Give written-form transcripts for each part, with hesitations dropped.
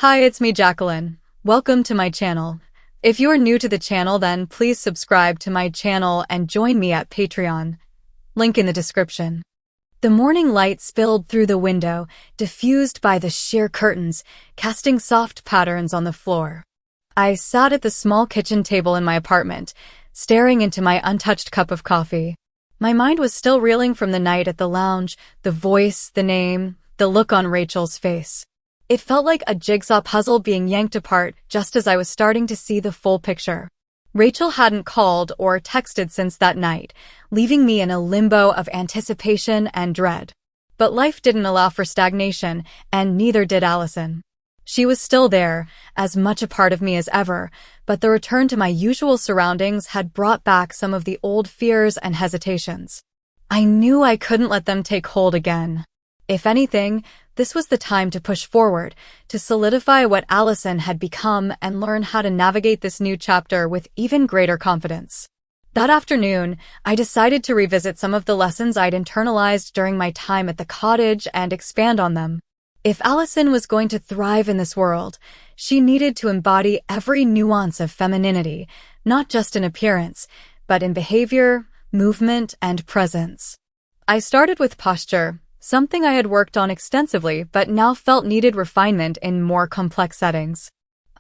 Hi, it's me, Jacqueline. Welcome to my channel. If you are new to the channel, then please subscribe to my channel and join me at Patreon. Link in the description. The morning light spilled through the window, diffused by the sheer curtains, casting soft patterns on the floor. I sat at the small kitchen table in my apartment, staring into my untouched cup of coffee. My mind was still reeling from the night at the lounge, the voice, the name, the look on Rachel's face. It felt like a jigsaw puzzle being yanked apart just as I was starting to see the full picture. Rachel hadn't called or texted since that night, leaving me in a limbo of anticipation and dread. But life didn't allow for stagnation, and neither did Allison. She was still there, as much a part of me as ever, but the return to my usual surroundings had brought back some of the old fears and hesitations. I knew I couldn't let them take hold again. If anything, this was the time to push forward, to solidify what Allison had become and learn how to navigate this new chapter with even greater confidence. That afternoon, I decided to revisit some of the lessons I'd internalized during my time at the cottage and expand on them. If Allison was going to thrive in this world, she needed to embody every nuance of femininity, not just in appearance, but in behavior, movement, and presence. I started with posture, something I had worked on extensively but now felt needed refinement in more complex settings.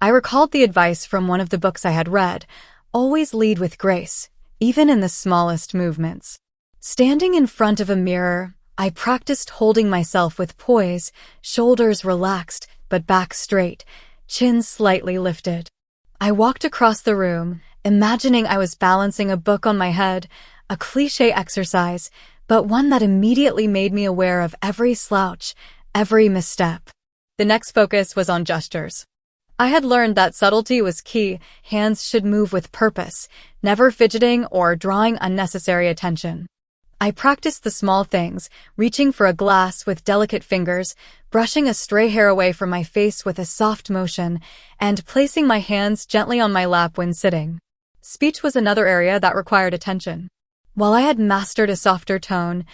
I recalled the advice from one of the books I had read: always lead with grace, even in the smallest movements. Standing in front of a mirror, I practiced holding myself with poise, shoulders relaxed but back straight, chin slightly lifted. I walked across the room, imagining I was balancing a book on my head, a cliché exercise, but one that immediately made me aware of every slouch, every misstep. The next focus was on gestures. I had learned that subtlety was key. Hands should move with purpose, never fidgeting or drawing unnecessary attention. I practiced the small things, reaching for a glass with delicate fingers, brushing a stray hair away from my face with a soft motion, and placing my hands gently on my lap when sitting. Speech was another area that required attention. While I had mastered a softer tone,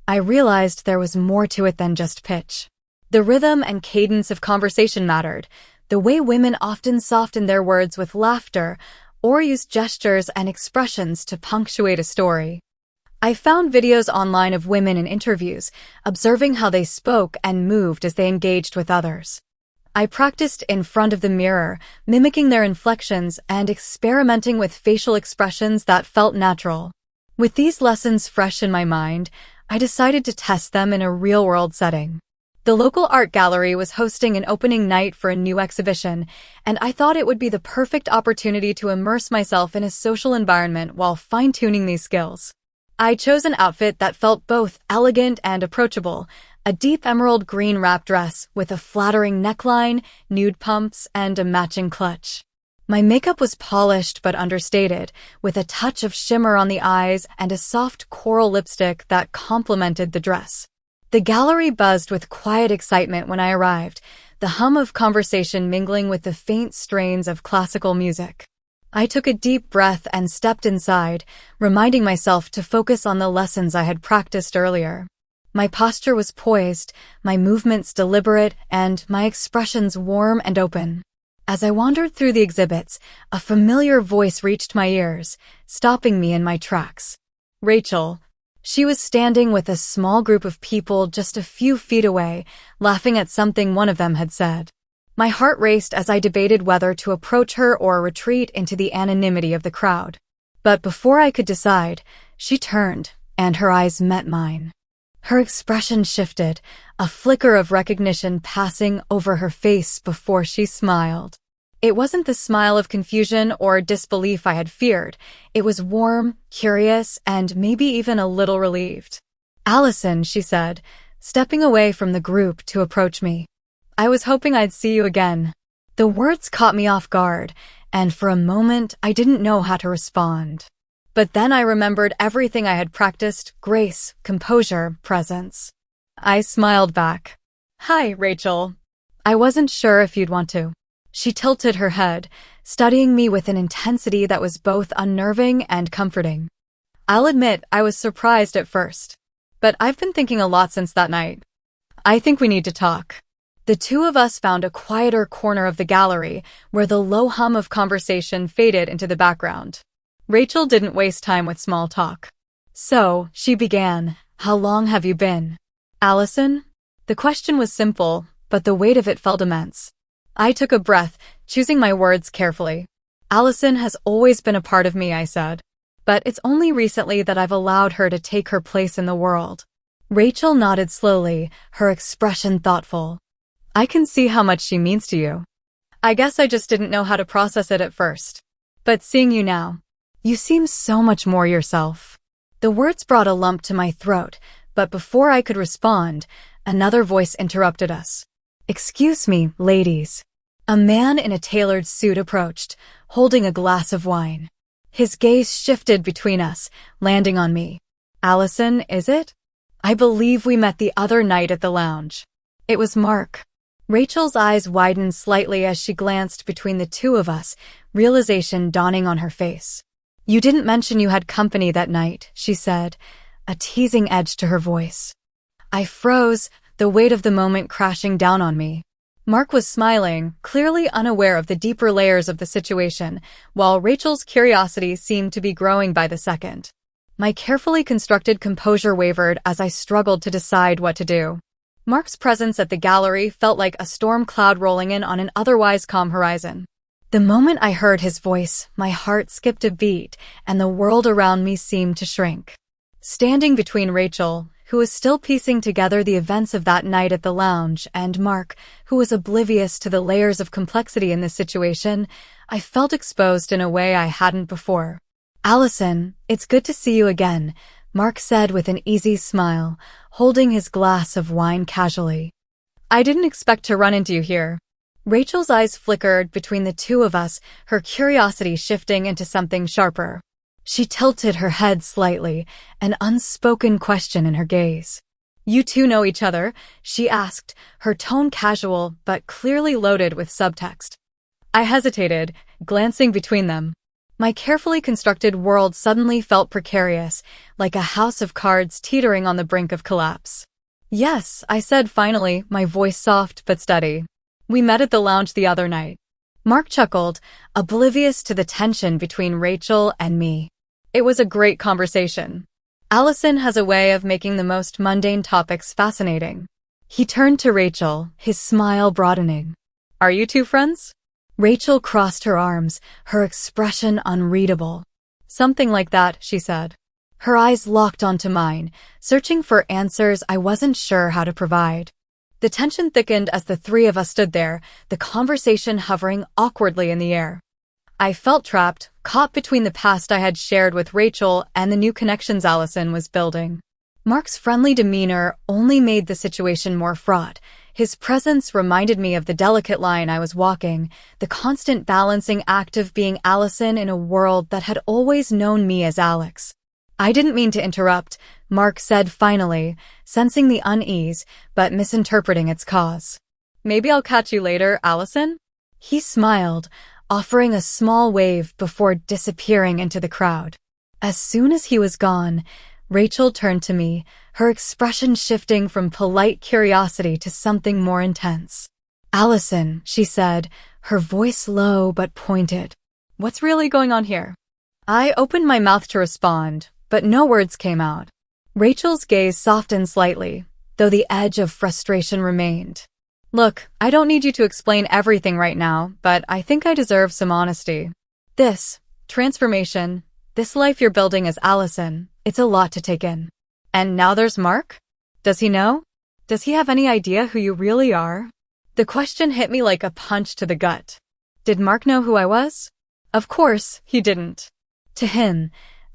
I realized there was more to it than just pitch. The rhythm and cadence of conversation mattered, the way women often softened their words with laughter or used gestures and expressions to punctuate a story. I found videos online of women in interviews, observing how they spoke and moved as they engaged with others. I practiced in front of the mirror, mimicking their inflections and experimenting with facial expressions that felt natural. With these lessons fresh in my mind, I decided to test them in a real-world setting. The local art gallery was hosting an opening night for a new exhibition, and I thought it would be the perfect opportunity to immerse myself in a social environment while fine-tuning these skills. I chose an outfit that felt both elegant and approachable, a deep emerald green wrap dress with a flattering neckline, nude pumps, and a matching clutch. My makeup was polished but understated, with a touch of shimmer on the eyes and a soft coral lipstick that complemented the dress. The gallery buzzed with quiet excitement when I arrived, the hum of conversation mingling with the faint strains of classical music. I took a deep breath and stepped inside, reminding myself to focus on the lessons I had practiced earlier. My posture was poised, my movements deliberate, and my expressions warm and open. As I wandered through the exhibits, a familiar voice reached my ears, stopping me in my tracks. Rachel. She was standing with a small group of people just a few feet away, laughing at something one of them had said. My heart raced as I debated whether to approach her or retreat into the anonymity of the crowd. But before I could decide, she turned, and her eyes met mine. Her expression shifted, a flicker of recognition passing over her face before she smiled. It wasn't the smile of confusion or disbelief I had feared. It was warm, curious, and maybe even a little relieved. "Allison," she said, stepping away from the group to approach me. "I was hoping I'd see you again." The words caught me off guard, and for a moment I didn't know how to respond. But then I remembered everything I had practiced: grace, composure, presence. I smiled back. "Hi, Rachel. I wasn't sure if you'd want to." She tilted her head, studying me with an intensity that was both unnerving and comforting. I'll admit I was surprised at first, but I've been thinking a lot since that night. I think we need to talk. The two of us found a quieter corner of the gallery where the low hum of conversation faded into the background. Rachel didn't waste time with small talk. So, she began, "How long have you been?" "Allison?" The question was simple, but the weight of it felt immense. I took a breath, choosing my words carefully. "Allison has always been a part of me," I said. "But it's only recently that I've allowed her to take her place in the world." Rachel nodded slowly, her expression thoughtful. "I can see how much she means to you. I guess I just didn't know how to process it at first. But seeing you now, you seem so much more yourself." The words brought a lump to my throat, but before I could respond, another voice interrupted us. "Excuse me, ladies." A man in a tailored suit approached, holding a glass of wine. His gaze shifted between us, landing on me. "Allison, is it? I believe we met the other night at the lounge." It was Mark. Rachel's eyes widened slightly as she glanced between the two of us, realization dawning on her face. "You didn't mention you had company that night," she said, a teasing edge to her voice. I froze, the weight of the moment crashing down on me. Mark was smiling, clearly unaware of the deeper layers of the situation, while Rachel's curiosity seemed to be growing by the second. My carefully constructed composure wavered as I struggled to decide what to do. Mark's presence at the gallery felt like a storm cloud rolling in on an otherwise calm horizon. The moment I heard his voice, my heart skipped a beat, and the world around me seemed to shrink. Standing between Rachel, who was still piecing together the events of that night at the lounge, and Mark, who was oblivious to the layers of complexity in this situation, I felt exposed in a way I hadn't before. "Allison, it's good to see you again," Mark said with an easy smile, holding his glass of wine casually. "I didn't expect to run into you here." Rachel's eyes flickered between the two of us, her curiosity shifting into something sharper. She tilted her head slightly, an unspoken question in her gaze. "You two know each other?" she asked, her tone casual but clearly loaded with subtext. I hesitated, glancing between them. My carefully constructed world suddenly felt precarious, like a house of cards teetering on the brink of collapse. "Yes," I said finally, my voice soft but steady. "We met at the lounge the other night." Mark chuckled, oblivious to the tension between Rachel and me. "It was a great conversation. Allison has a way of making the most mundane topics fascinating." He turned to Rachel, his smile broadening. "Are you two friends?" Rachel crossed her arms, her expression unreadable. "Something like that," she said. Her eyes locked onto mine, searching for answers I wasn't sure how to provide. The tension thickened as the three of us stood there, the conversation hovering awkwardly in the air. I felt trapped, caught between the past I had shared with Rachel and the new connections Allison was building. Mark's friendly demeanor only made the situation more fraught. His presence reminded me of the delicate line I was walking, the constant balancing act of being Allison in a world that had always known me as Alex. "I didn't mean to interrupt," Mark said finally, sensing the unease, but misinterpreting its cause. "Maybe I'll catch you later, Allison?" He smiled, offering a small wave before disappearing into the crowd. As soon as he was gone, Rachel turned to me, her expression shifting from polite curiosity to something more intense. "Allison," she said, her voice low but pointed. "What's really going on here?" I opened my mouth to respond, but no words came out. Rachel's gaze softened slightly, though the edge of frustration remained. "Look, I don't need you to explain everything right now, but I think I deserve some honesty. This transformation, this life you're building as Allison, it's a lot to take in. And now there's Mark? Does he know? Does he have any idea who you really are?" The question hit me like a punch to the gut. Did Mark know who I was? Of course, he didn't. To him,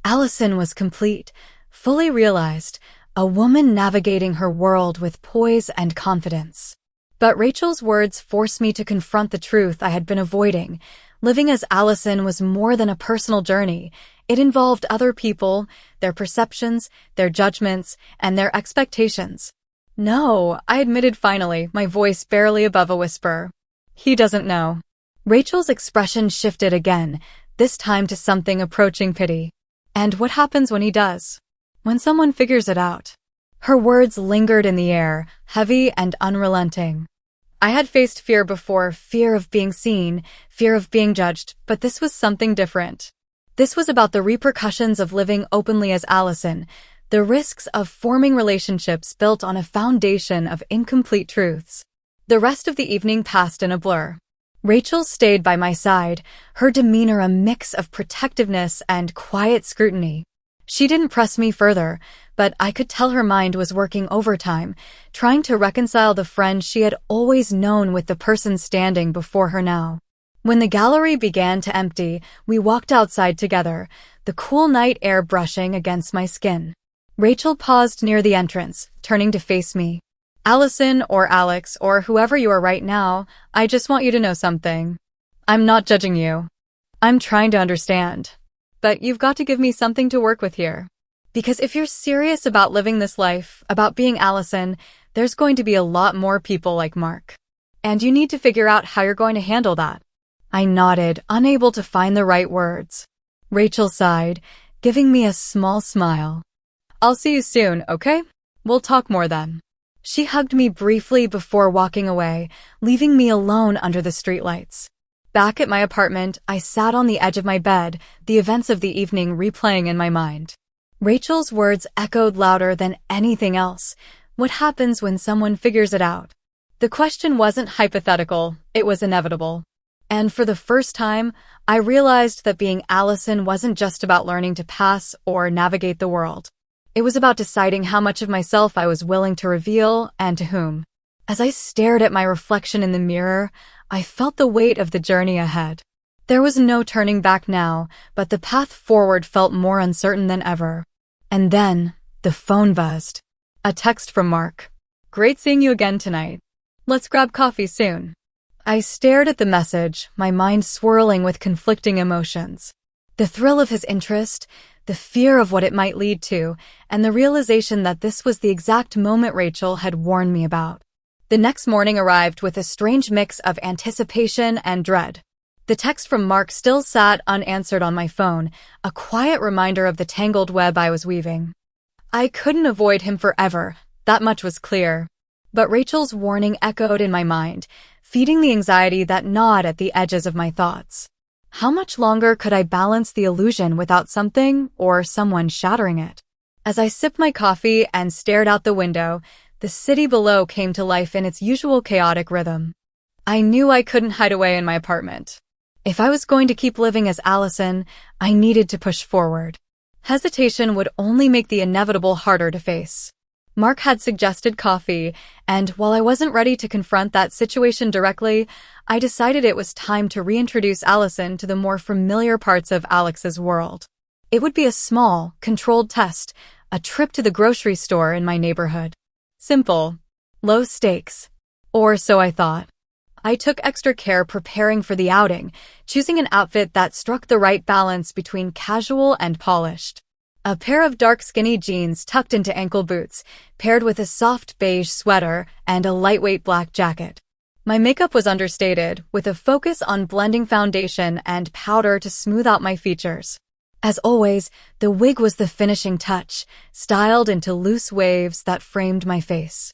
Allison was complete, fully realized, a woman navigating her world with poise and confidence. But Rachel's words forced me to confront the truth I had been avoiding. Living as Allison was more than a personal journey. It involved other people, their perceptions, their judgments, and their expectations. "No," I admitted finally, my voice barely above a whisper. "He doesn't know." Rachel's expression shifted again, this time to something approaching pity. "And what happens when he does? When someone figures it out?" Her words lingered in the air, heavy and unrelenting. I had faced fear before, fear of being seen, fear of being judged, but this was something different. This was about the repercussions of living openly as Allison, the risks of forming relationships built on a foundation of incomplete truths. The rest of the evening passed in a blur. Rachel stayed by my side, her demeanor a mix of protectiveness and quiet scrutiny. She didn't press me further, but I could tell her mind was working overtime, trying to reconcile the friend she had always known with the person standing before her now. When the gallery began to empty, we walked outside together, the cool night air brushing against my skin. Rachel paused near the entrance, turning to face me. Allison or Alex or whoever you are right now, I just want you to know something. I'm not judging you. I'm trying to understand. But you've got to give me something to work with here. Because if you're serious about living this life, about being Allison, there's going to be a lot more people like Mark. And you need to figure out how you're going to handle that. I nodded, unable to find the right words. Rachel sighed, giving me a small smile. I'll see you soon, okay? We'll talk more then. She hugged me briefly before walking away, leaving me alone under the streetlights. Back at my apartment, I sat on the edge of my bed, the events of the evening replaying in my mind. Rachel's words echoed louder than anything else. What happens when someone figures it out? The question wasn't hypothetical, it was inevitable. And for the first time, I realized that being Allison wasn't just about learning to pass or navigate the world. It was about deciding how much of myself I was willing to reveal and to whom. As I stared at my reflection in the mirror, I felt the weight of the journey ahead. There was no turning back now, but the path forward felt more uncertain than ever. And then, the phone buzzed. A text from Mark. Great seeing you again tonight. Let's grab coffee soon. I stared at the message, my mind swirling with conflicting emotions. The thrill of his interest, the fear of what it might lead to, and the realization that this was the exact moment Rachel had warned me about. The next morning arrived with a strange mix of anticipation and dread. The text from Mark still sat unanswered on my phone, a quiet reminder of the tangled web I was weaving. I couldn't avoid him forever, that much was clear. But Rachel's warning echoed in my mind, feeding the anxiety that gnawed at the edges of my thoughts. How much longer could I balance the illusion without something or someone shattering it? As I sipped my coffee and stared out the window, the city below came to life in its usual chaotic rhythm. I knew I couldn't hide away in my apartment. If I was going to keep living as Allison, I needed to push forward. Hesitation would only make the inevitable harder to face. Mark had suggested coffee, and while I wasn't ready to confront that situation directly, I decided it was time to reintroduce Allison to the more familiar parts of Alex's world. It would be a small, controlled test, a trip to the grocery store in my neighborhood. Simple. Low stakes. Or so I thought. I took extra care preparing for the outing, choosing an outfit that struck the right balance between casual and polished. A pair of dark skinny jeans tucked into ankle boots, paired with a soft beige sweater and a lightweight black jacket. My makeup was understated, with a focus on blending foundation and powder to smooth out my features. As always, the wig was the finishing touch, styled into loose waves that framed my face.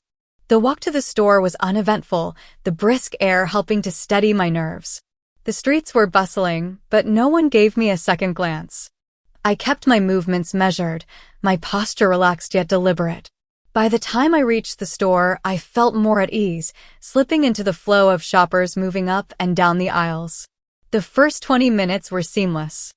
The walk to the store was uneventful, the brisk air helping to steady my nerves. The streets were bustling, but no one gave me a second glance. I kept my movements measured, my posture relaxed yet deliberate. By the time I reached the store, I felt more at ease, slipping into the flow of shoppers moving up and down the aisles. The first 20 minutes were seamless.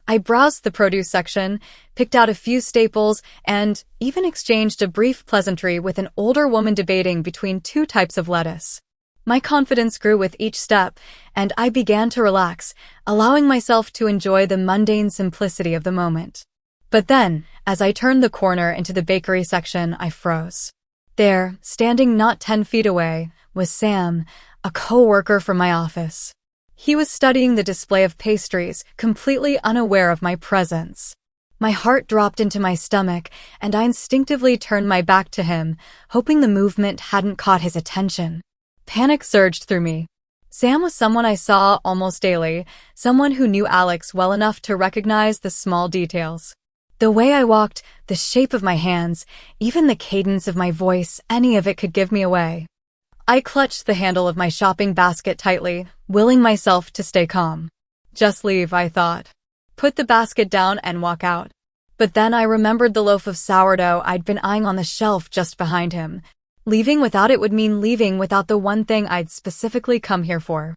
I browsed the produce section, picked out a few staples, and even exchanged a brief pleasantry with an older woman debating between two types of lettuce. My confidence grew with each step, and I began to relax, allowing myself to enjoy the mundane simplicity of the moment. But then, as I turned the corner into the bakery section, I froze. There, standing not 10 feet away, was Sam, a co-worker from my office. He was studying the display of pastries, completely unaware of my presence. My heart dropped into my stomach, and I instinctively turned my back to him, hoping the movement hadn't caught his attention. Panic surged through me. Sam was someone I saw almost daily, someone who knew Alex well enough to recognize the small details. The way I walked, the shape of my hands, even the cadence of my voice, any of it could give me away. I clutched the handle of my shopping basket tightly, willing myself to stay calm. Just leave, I thought. Put the basket down and walk out. But then I remembered the loaf of sourdough I'd been eyeing on the shelf just behind him. Leaving without it would mean leaving without the one thing I'd specifically come here for.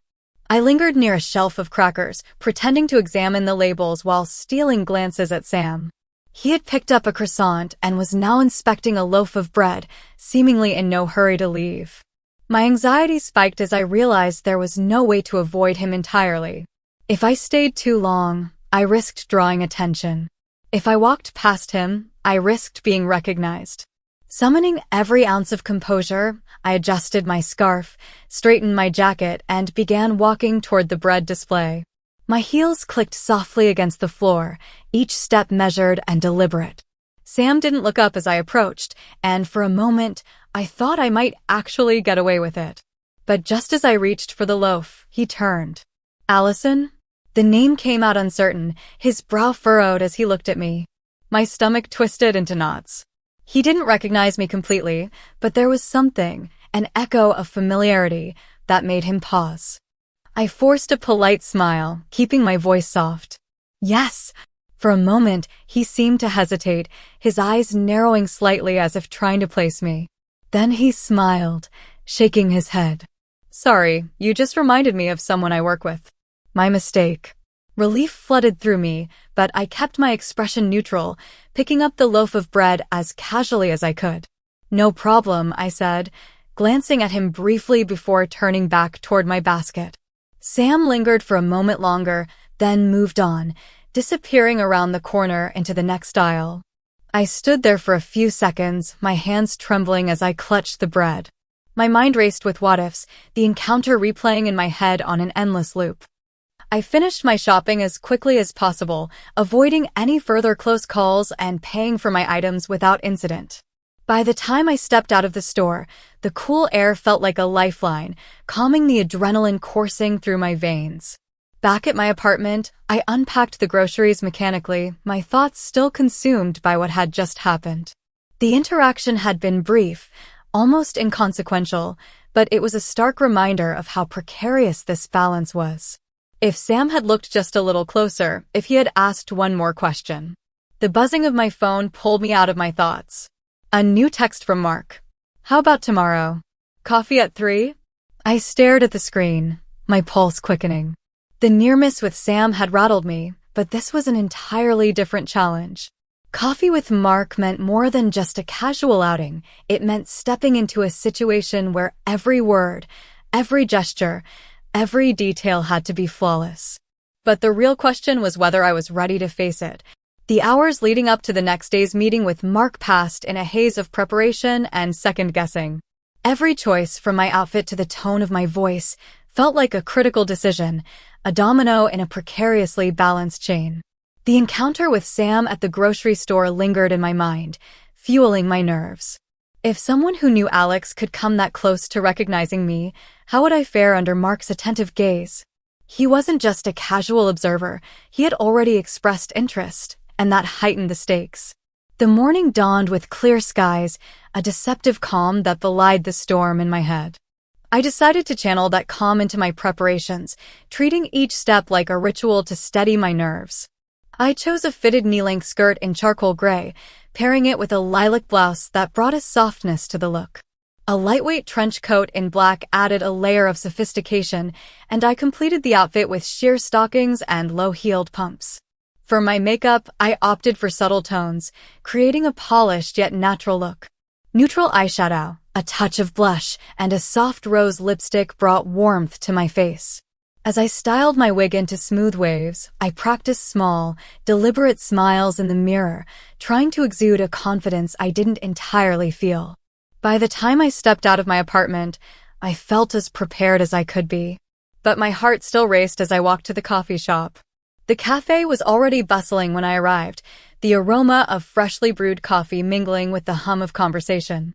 I lingered near a shelf of crackers, pretending to examine the labels while stealing glances at Sam. He had picked up a croissant and was now inspecting a loaf of bread, seemingly in no hurry to leave. My anxiety spiked as I realized there was no way to avoid him entirely. If I stayed too long, I risked drawing attention. If I walked past him, I risked being recognized. Summoning every ounce of composure, I adjusted my scarf, straightened my jacket, and began walking toward the bread display. My heels clicked softly against the floor, each step measured and deliberate. Sam didn't look up as I approached, and for a moment, I thought I might actually get away with it. But just as I reached for the loaf, he turned. Allison? The name came out uncertain, his brow furrowed as he looked at me. My stomach twisted into knots. He didn't recognize me completely, but there was something, an echo of familiarity, that made him pause. I forced a polite smile, keeping my voice soft. Yes. For a moment, he seemed to hesitate, his eyes narrowing slightly as if trying to place me. Then he smiled, shaking his head. Sorry, you just reminded me of someone I work with. My mistake. Relief flooded through me, but I kept my expression neutral, picking up the loaf of bread as casually as I could. No problem, I said, glancing at him briefly before turning back toward my basket. Sam lingered for a moment longer, then moved on, disappearing around the corner into the next aisle. I stood there for a few seconds, my hands trembling as I clutched the bread. My mind raced with what-ifs, the encounter replaying in my head on an endless loop. I finished my shopping as quickly as possible, avoiding any further close calls and paying for my items without incident. By the time I stepped out of the store, the cool air felt like a lifeline, calming the adrenaline coursing through my veins. Back at my apartment, I unpacked the groceries mechanically, my thoughts still consumed by what had just happened. The interaction had been brief, almost inconsequential, but it was a stark reminder of how precarious this balance was. If Sam had looked just a little closer, if he had asked one more question. The buzzing of my phone pulled me out of my thoughts. A new text from Mark. How about tomorrow? Coffee at 3? I stared at the screen, my pulse quickening. The near miss with Sam had rattled me, but this was an entirely different challenge. Coffee with Mark meant more than just a casual outing. It meant stepping into a situation where every word, every gesture, every detail had to be flawless. But the real question was whether I was ready to face it. The hours leading up to the next day's meeting with Mark passed in a haze of preparation and second-guessing. Every choice, from my outfit to the tone of my voice, felt like a critical decision, a domino in a precariously balanced chain. The encounter with Sam at the grocery store lingered in my mind, fueling my nerves. If someone who knew Alex could come that close to recognizing me, how would I fare under Mark's attentive gaze? He wasn't just a casual observer, he had already expressed interest, and that heightened the stakes. The morning dawned with clear skies, a deceptive calm that belied the storm in my head. I decided to channel that calm into my preparations, treating each step like a ritual to steady my nerves. I chose a fitted knee-length skirt in charcoal gray, pairing it with a lilac blouse that brought a softness to the look. A lightweight trench coat in black added a layer of sophistication, and I completed the outfit with sheer stockings and low-heeled pumps. For my makeup, I opted for subtle tones, creating a polished yet natural look. Neutral eyeshadow, a touch of blush, and a soft rose lipstick brought warmth to my face. As I styled my wig into smooth waves, I practiced small, deliberate smiles in the mirror, trying to exude a confidence I didn't entirely feel. By the time I stepped out of my apartment, I felt as prepared as I could be. But my heart still raced as I walked to the coffee shop. The cafe was already bustling when I arrived, the aroma of freshly brewed coffee mingling with the hum of conversation.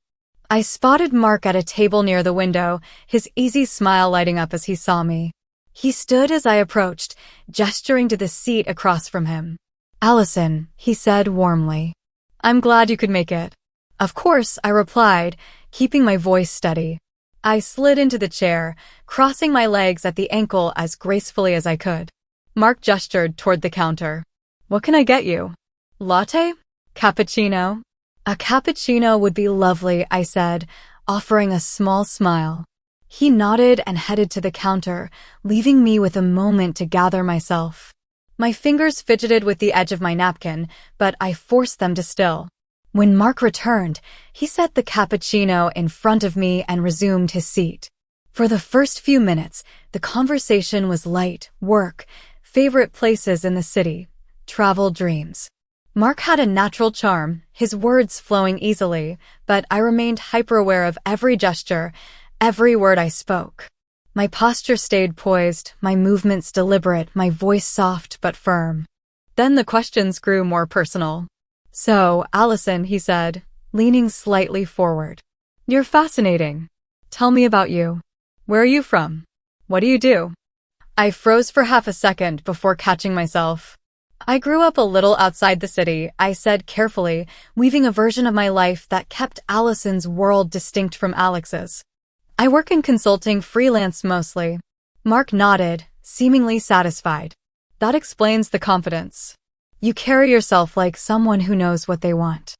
I spotted Mark at a table near the window, his easy smile lighting up as he saw me. He stood as I approached, gesturing to the seat across from him. "Allison," he said warmly. "I'm glad you could make it." "Of course," I replied, keeping my voice steady. I slid into the chair, crossing my legs at the ankle as gracefully as I could. Mark gestured toward the counter. What can I get you? Latte? Cappuccino? A cappuccino would be lovely, I said, offering a small smile. He nodded and headed to the counter, leaving me with a moment to gather myself. My fingers fidgeted with the edge of my napkin, but I forced them to still. When Mark returned, he set the cappuccino in front of me and resumed his seat. For the first few minutes, the conversation was light, work, favorite places in the city, travel dreams. Mark had a natural charm, his words flowing easily, but I remained hyper-aware of every gesture, every word I spoke. My posture stayed poised, my movements deliberate, my voice soft but firm. Then the questions grew more personal. So, Allison, he said, leaning slightly forward. You're fascinating. Tell me about you. Where are you from? What do you do? I froze for half a second before catching myself. I grew up a little outside the city, I said carefully, weaving a version of my life that kept Allison's world distinct from Alex's. I work in consulting freelance mostly. Mark nodded, seemingly satisfied. That explains the confidence. You carry yourself like someone who knows what they want.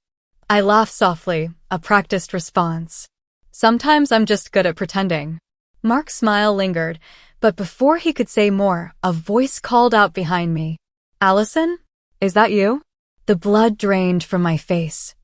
I laughed softly, a practiced response. Sometimes I'm just good at pretending. Mark's smile lingered, but before he could say more, a voice called out behind me. Allison? Is that you? The blood drained from my face.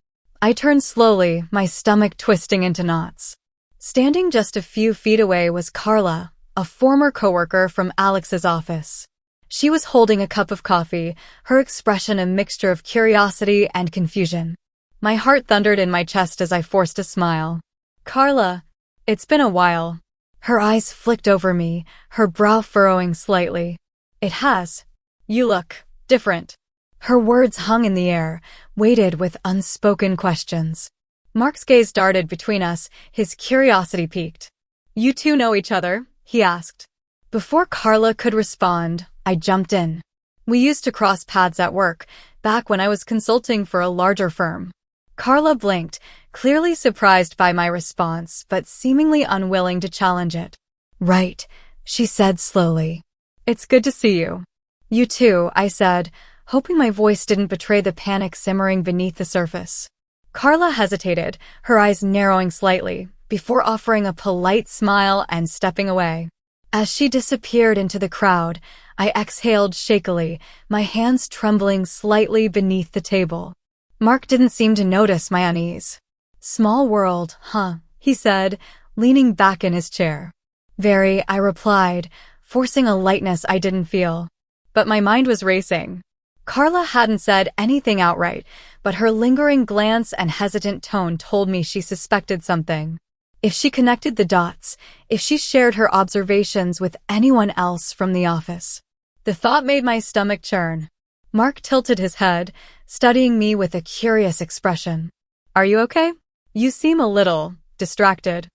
I turned slowly, my stomach twisting into knots. Standing just a few feet away was Carla, a former coworker from Alex's office. She was holding a cup of coffee, her expression a mixture of curiosity and confusion. My heart thundered in my chest as I forced a smile. Carla, it's been a while. Her eyes flicked over me, her brow furrowing slightly. It has. You look different. Her words hung in the air, weighted with unspoken questions. Mark's gaze darted between us, his curiosity piqued. You two know each other? He asked. Before Carla could respond, I jumped in. We used to cross paths at work, back when I was consulting for a larger firm. Carla blinked, clearly surprised by my response, but seemingly unwilling to challenge it. Right, she said slowly. It's good to see you. You too, I said, hoping my voice didn't betray the panic simmering beneath the surface. Carla hesitated, her eyes narrowing slightly, before offering a polite smile and stepping away. As she disappeared into the crowd, I exhaled shakily, my hands trembling slightly beneath the table. Mark didn't seem to notice my unease. Small world, huh? He said, leaning back in his chair. Very, I replied, forcing a lightness I didn't feel. But my mind was racing. Carla hadn't said anything outright, but her lingering glance and hesitant tone told me she suspected something. If she connected the dots, if she shared her observations with anyone else from the office. The thought made my stomach churn. Mark tilted his head, studying me with a curious expression. Are you okay? You seem a little distracted.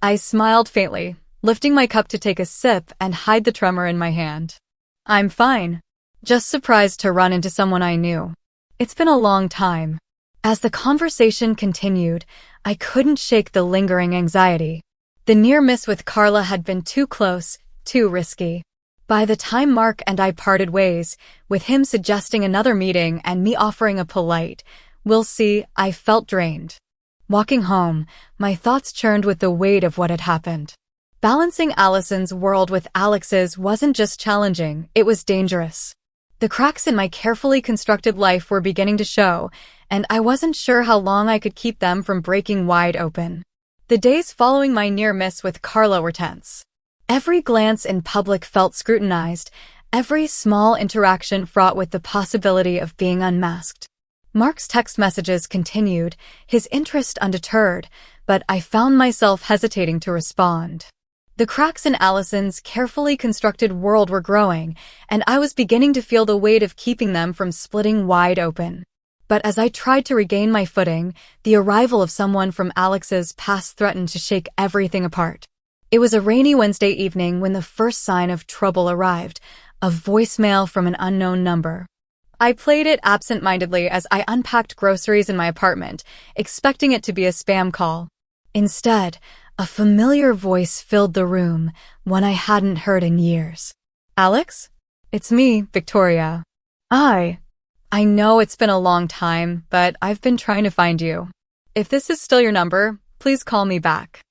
I smiled faintly, lifting my cup to take a sip and hide the tremor in my hand. I'm fine. Just surprised to run into someone I knew. It's been a long time. As the conversation continued, I couldn't shake the lingering anxiety. The near miss with Carla had been too close, too risky. By the time Mark and I parted ways, with him suggesting another meeting and me offering a polite, "We'll see," I felt drained. Walking home, my thoughts churned with the weight of what had happened. Balancing Allison's world with Alex's wasn't just challenging, it was dangerous. The cracks in my carefully constructed life were beginning to show, and I wasn't sure how long I could keep them from breaking wide open. The days following my near miss with Carla were tense. Every glance in public felt scrutinized, every small interaction fraught with the possibility of being unmasked. Mark's text messages continued, his interest undeterred, but I found myself hesitating to respond. The cracks in Allison's carefully constructed world were growing, and I was beginning to feel the weight of keeping them from splitting wide open. But as I tried to regain my footing, the arrival of someone from Alex's past threatened to shake everything apart. It was a rainy Wednesday evening when the first sign of trouble arrived, a voicemail from an unknown number. I played it absent-mindedly as I unpacked groceries in my apartment, expecting it to be a spam call. Instead, A familiar voice filled the room, one I hadn't heard in years. Alex? It's me, Victoria. I know it's been a long time, but I've been trying to find you. If this is still your number, please call me back.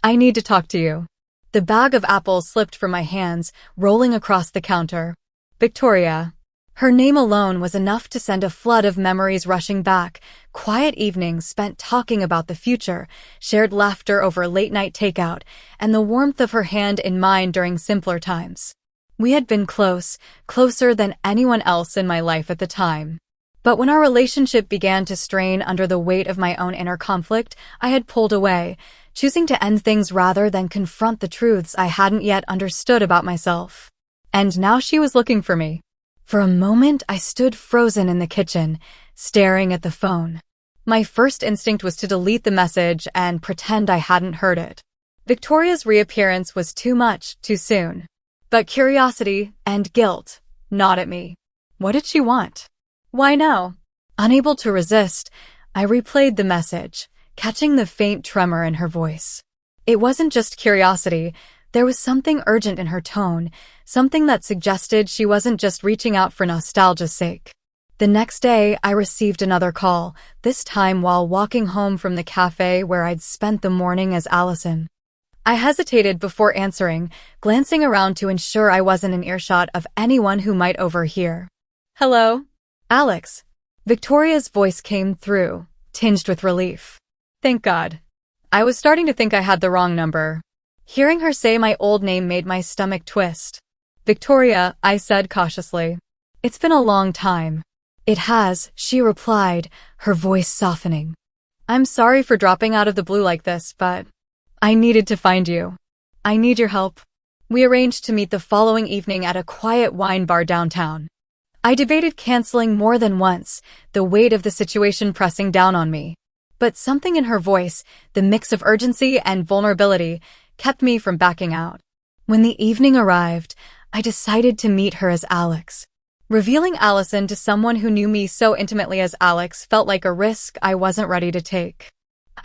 I need to talk to you. The bag of apples slipped from my hands, rolling across the counter. Victoria. Her name alone was enough to send a flood of memories rushing back. Quiet evenings spent talking about the future, shared laughter over late-night takeout, and the warmth of her hand in mine during simpler times. We had been close, closer than anyone else in my life at the time. But when our relationship began to strain under the weight of my own inner conflict, I had pulled away, choosing to end things rather than confront the truths I hadn't yet understood about myself. And now she was looking for me. For a moment, I stood frozen in the kitchen, staring at the phone. My first instinct was to delete the message and pretend I hadn't heard it. Victoria's reappearance was too much, too soon. But curiosity and guilt gnawed at me. What did she want? Why now? Unable to resist, I replayed the message, catching the faint tremor in her voice. It wasn't just curiosity. There was something urgent in her tone, something that suggested she wasn't just reaching out for nostalgia's sake. The next day, I received another call, this time while walking home from the cafe where I'd spent the morning as Allison. I hesitated before answering, glancing around to ensure I wasn't in earshot of anyone who might overhear. Hello? Alex. Victoria's voice came through, tinged with relief. Thank God. I was starting to think I had the wrong number. Hearing her say my old name made my stomach twist. Victoria, I said cautiously. It's been a long time. It has, she replied, her voice softening. I'm sorry for dropping out of the blue like this, but I needed to find you. I need your help. We arranged to meet the following evening at a quiet wine bar downtown. I debated canceling more than once, the weight of the situation pressing down on me. But something in her voice, the mix of urgency and vulnerability, kept me from backing out. When the evening arrived, I decided to meet her as Alex. Revealing Allison to someone who knew me so intimately as Alex felt like a risk I wasn't ready to take.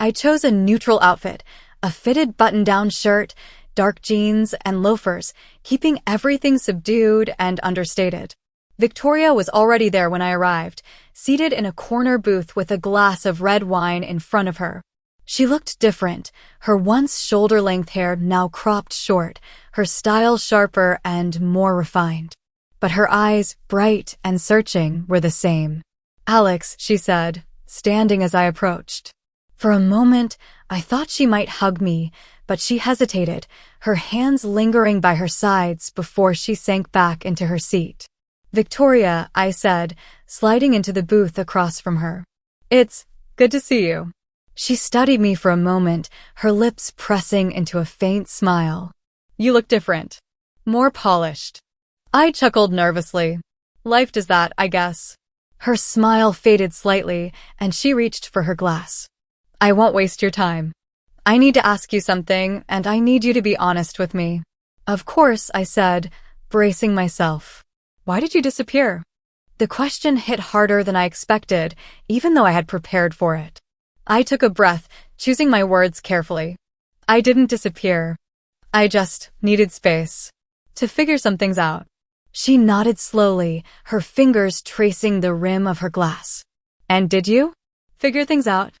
I chose a neutral outfit, a fitted button-down shirt, dark jeans, and loafers, keeping everything subdued and understated. Victoria was already there when I arrived, seated in a corner booth with a glass of red wine in front of her. She looked different, her once shoulder-length hair now cropped short, her style sharper and more refined. But her eyes, bright and searching, were the same. Alex, she said, standing as I approached. For a moment, I thought she might hug me, but she hesitated, her hands lingering by her sides before she sank back into her seat. Victoria, I said, sliding into the booth across from her. It's good to see you. She studied me for a moment, her lips pressing into a faint smile. You look different. More polished. I chuckled nervously. Life does that, I guess. Her smile faded slightly, and she reached for her glass. I won't waste your time. I need to ask you something, and I need you to be honest with me. Of course, I said, bracing myself. Why did you disappear? The question hit harder than I expected, even though I had prepared for it. I took a breath, choosing my words carefully. I didn't disappear. I just needed space to figure some things out. She nodded slowly, her fingers tracing the rim of her glass. And did you figure things out?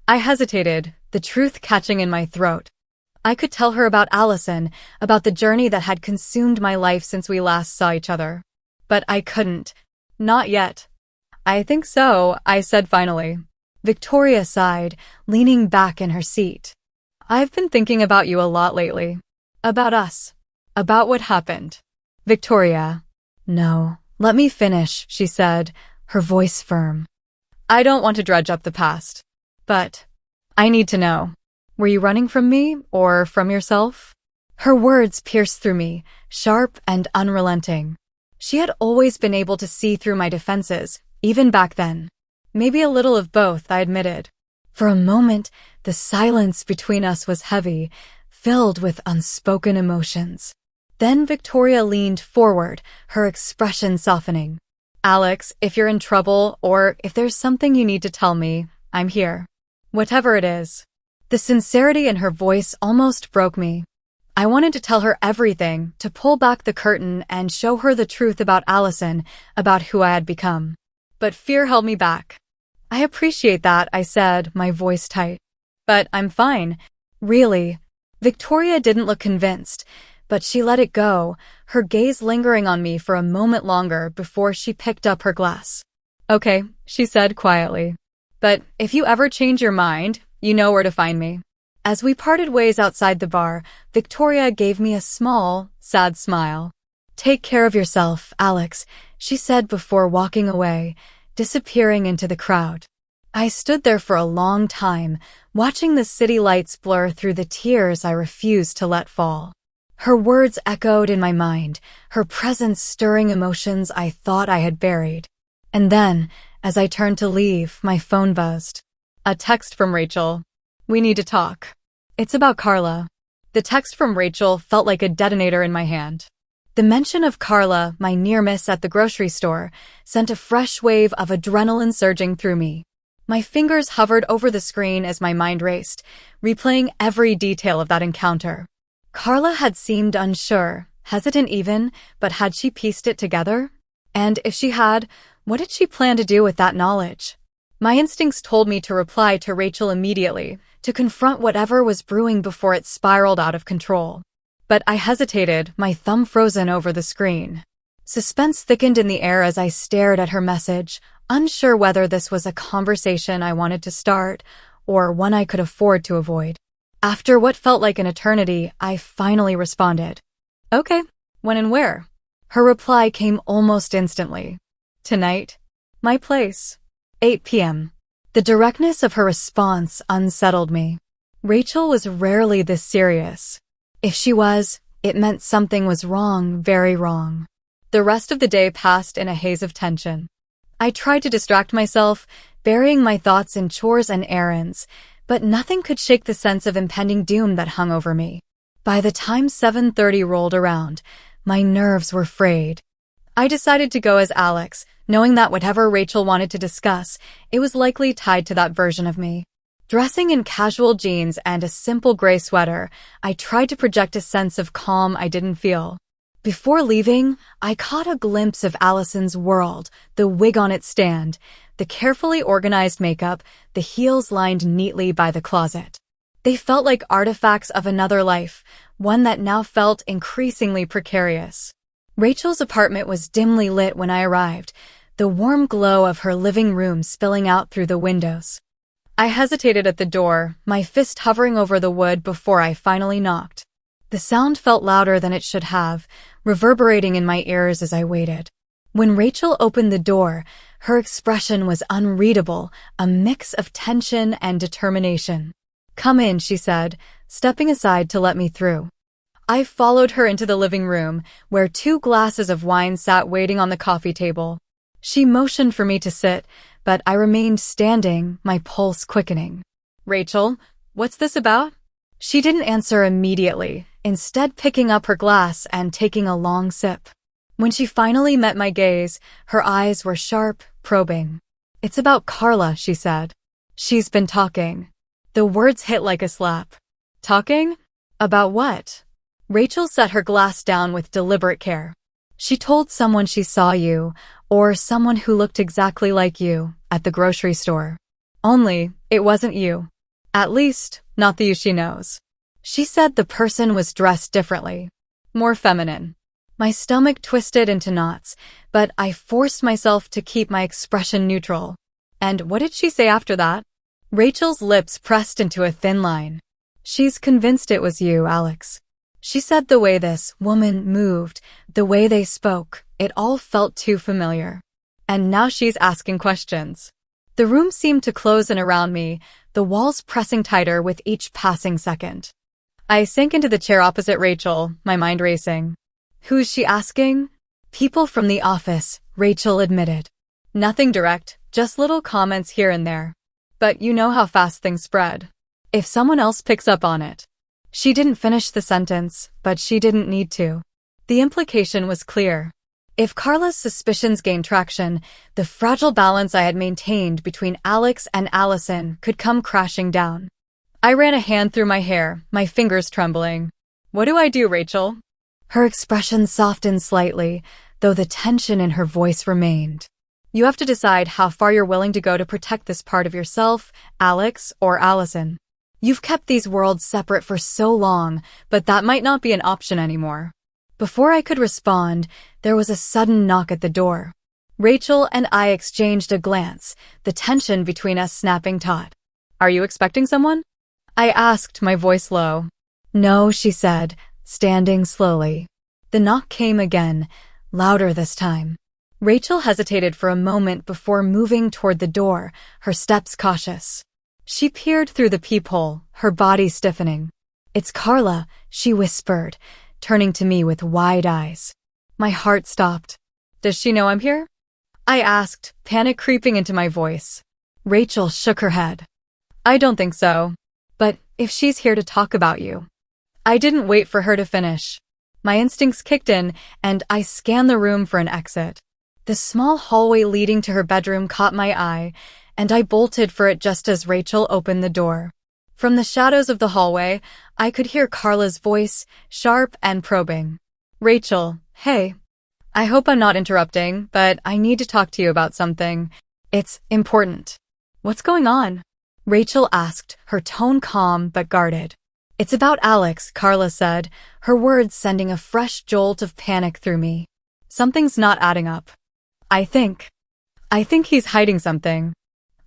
I hesitated, the truth catching in my throat. I could tell her about Allison, about the journey that had consumed my life since we last saw each other. But I couldn't. Not yet. I think so, I said finally. Victoria sighed, leaning back in her seat. I've been thinking about you a lot lately. About us. About what happened. Victoria. No, let me finish, she said, her voice firm. I don't want to dredge up the past. But I need to know. Were you running from me or from yourself? Her words pierced through me, sharp and unrelenting. She had always been able to see through my defenses, even back then. Maybe a little of both, I admitted. For a moment, the silence between us was heavy, filled with unspoken emotions. Then Victoria leaned forward, her expression softening. Alex, if you're in trouble or if there's something you need to tell me, I'm here. Whatever it is. The sincerity in her voice almost broke me. I wanted to tell her everything, to pull back the curtain and show her the truth about Allison, about who I had become. But fear held me back. I appreciate that, I said, my voice tight. But I'm fine. Really. Victoria didn't look convinced, but she let it go, her gaze lingering on me for a moment longer before she picked up her glass. Okay, she said quietly. But if you ever change your mind, you know where to find me. As we parted ways outside the bar, Victoria gave me a small, sad smile. Take care of yourself, Alex, she said before walking away, disappearing into the crowd. I stood there for a long time, watching the city lights blur through the tears I refused to let fall. Her words echoed in my mind, her presence stirring emotions I thought I had buried. And then, as I turned to leave, my phone buzzed. A text from Rachel. We need to talk. It's about Carla. The text from Rachel felt like a detonator in my hand. The mention of Carla, my near miss at the grocery store, sent a fresh wave of adrenaline surging through me. My fingers hovered over the screen as my mind raced, replaying every detail of that encounter. Carla had seemed unsure, hesitant even, but had she pieced it together? And if she had, what did she plan to do with that knowledge? My instincts told me to reply to Rachel immediately, to confront whatever was brewing before it spiraled out of control. But I hesitated, my thumb frozen over the screen. Suspense thickened in the air as I stared at her message, unsure whether this was a conversation I wanted to start or one I could afford to avoid. After what felt like an eternity, I finally responded. Okay, when and where? Her reply came almost instantly. Tonight. My place. 8 p.m. The directness of her response unsettled me. Rachel was rarely this serious. If she was, it meant something was wrong, very wrong. The rest of the day passed in a haze of tension. I tried to distract myself, burying my thoughts in chores and errands, but nothing could shake the sense of impending doom that hung over me. By the time 7:30 rolled around, my nerves were frayed. I decided to go as Alex, knowing that whatever Rachel wanted to discuss, it was likely tied to that version of me. Dressing in casual jeans and a simple gray sweater, I tried to project a sense of calm I didn't feel. Before leaving, I caught a glimpse of Allison's world, the wig on its stand, the carefully organized makeup, the heels lined neatly by the closet. They felt like artifacts of another life, one that now felt increasingly precarious. Rachel's apartment was dimly lit when I arrived, the warm glow of her living room spilling out through the windows. I hesitated at the door, my fist hovering over the wood before I finally knocked. The sound felt louder than it should have, reverberating in my ears as I waited. When Rachel opened the door, her expression was unreadable, a mix of tension and determination. Come in, she said, stepping aside to let me through. I followed her into the living room, where 2 glasses of wine sat waiting on the coffee table. She motioned for me to sit, but I remained standing, my pulse quickening. Rachel, what's this about? She didn't answer immediately, instead picking up her glass and taking a long sip. When she finally met my gaze, her eyes were sharp, probing. It's about Carla, she said. She's been talking. The words hit like a slap. Talking? About what? Rachel set her glass down with deliberate care. She told someone she saw you, or someone who looked exactly like you, at the grocery store. Only, it wasn't you. At least, not the you she knows. She said the person was dressed differently. More feminine. My stomach twisted into knots, but I forced myself to keep my expression neutral. And what did she say after that? Rachel's lips pressed into a thin line. She's convinced it was you, Alex. She said the way this woman moved, the way they spoke, it all felt too familiar. And now she's asking questions. The room seemed to close in around me, the walls pressing tighter with each passing second. I sank into the chair opposite Rachel, my mind racing. Who's she asking? People from the office, Rachel admitted. Nothing direct, just little comments here and there. But you know how fast things spread. If someone else picks up on it. She didn't finish the sentence, but she didn't need to. The implication was clear. If Carla's suspicions gained traction, the fragile balance I had maintained between Alex and Allison could come crashing down. I ran a hand through my hair, my fingers trembling. What do I do, Rachel? Her expression softened slightly, though the tension in her voice remained. You have to decide how far you're willing to go to protect this part of yourself, Alex or Allison. You've kept these worlds separate for so long, but that might not be an option anymore. Before I could respond, there was a sudden knock at the door. Rachel and I exchanged a glance, the tension between us snapping taut. Are you expecting someone? I asked, my voice low. No, she said, standing slowly. The knock came again, louder this time. Rachel hesitated for a moment before moving toward the door, her steps cautious. She peered through the peephole, her body stiffening. It's Carla, she whispered, turning to me with wide eyes. My heart stopped. Does she know I'm here? I asked, panic creeping into my voice. Rachel shook her head. I don't think so. But if she's here to talk about you. I didn't wait for her to finish. My instincts kicked in, and I scanned the room for an exit. The small hallway leading to her bedroom caught my eye, and I bolted for it just as Rachel opened the door. From the shadows of the hallway, I could hear Carla's voice, sharp and probing. Rachel, hey. I hope I'm not interrupting, but I need to talk to you about something. It's important. What's going on? Rachel asked, her tone calm but guarded. It's about Alex, Carla said, her words sending a fresh jolt of panic through me. Something's not adding up. I think he's hiding something.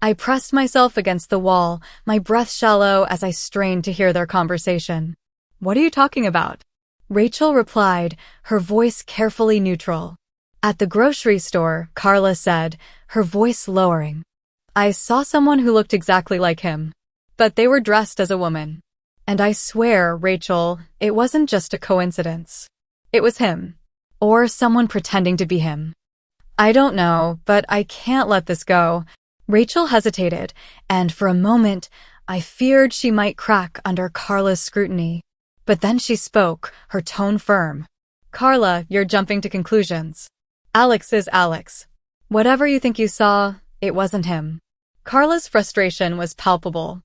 I pressed myself against the wall, my breath shallow as I strained to hear their conversation. What are you talking about? Rachel replied, her voice carefully neutral. At the grocery store, Carla said, her voice lowering. I saw someone who looked exactly like him. But they were dressed as a woman. And I swear, Rachel, it wasn't just a coincidence. It was him. Or someone pretending to be him. I don't know, but I can't let this go. Rachel hesitated, and for a moment, I feared she might crack under Carla's scrutiny. But then she spoke, her tone firm. Carla, you're jumping to conclusions. Alex is Alex. Whatever you think you saw, it wasn't him. Carla's frustration was palpable.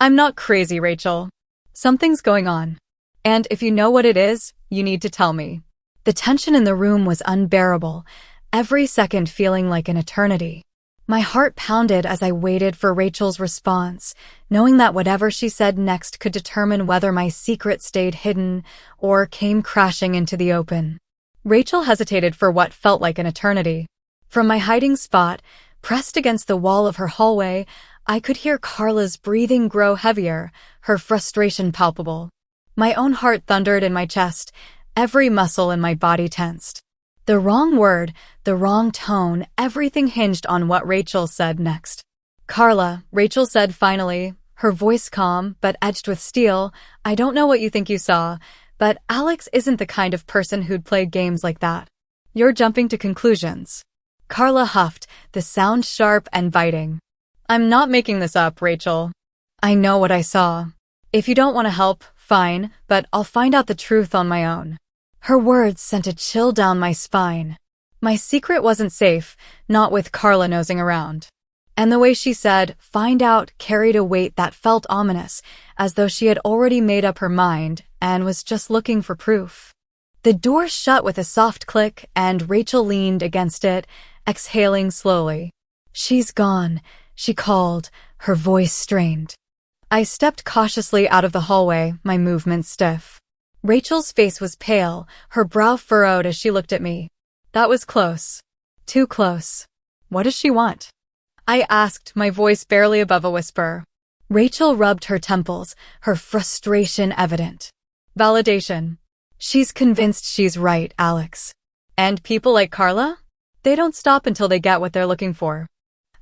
I'm not crazy, Rachel. Something's going on. And if you know what it is, you need to tell me. The tension in the room was unbearable, every second feeling like an eternity. My heart pounded as I waited for Rachel's response, knowing that whatever she said next could determine whether my secret stayed hidden or came crashing into the open. Rachel hesitated for what felt like an eternity. From my hiding spot, pressed against the wall of her hallway, I could hear Carla's breathing grow heavier, her frustration palpable. My own heart thundered in my chest, every muscle in my body tensed. The wrong word, the wrong tone, everything hinged on what Rachel said next. Carla, Rachel said finally, her voice calm but edged with steel, I don't know what you think you saw, but Alex isn't the kind of person who'd play games like that. You're jumping to conclusions. Carla huffed, the sound sharp and biting. I'm not making this up, Rachel. I know what I saw. If you don't want to help, fine, but I'll find out the truth on my own. Her words sent a chill down my spine. My secret wasn't safe, not with Carla nosing around. And the way she said, find out, carried a weight that felt ominous, as though she had already made up her mind and was just looking for proof. The door shut with a soft click, and Rachel leaned against it, exhaling slowly. She's gone, she called, her voice strained. I stepped cautiously out of the hallway, my movements stiff. Rachel's face was pale, her brow furrowed as she looked at me. That was close. Too close. What does she want? I asked, my voice barely above a whisper. Rachel rubbed her temples, her frustration evident. Validation. She's convinced she's right, Alex. And people like Carla? They don't stop until they get what they're looking for.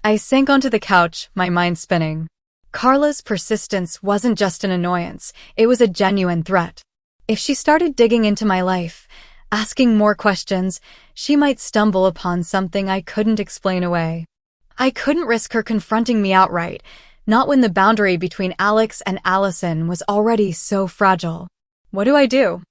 I sank onto the couch, my mind spinning. Carla's persistence wasn't just an annoyance, it was a genuine threat. If she started digging into my life, asking more questions, she might stumble upon something I couldn't explain away. I couldn't risk her confronting me outright, not when the boundary between Alex and Allison was already so fragile. What do I do?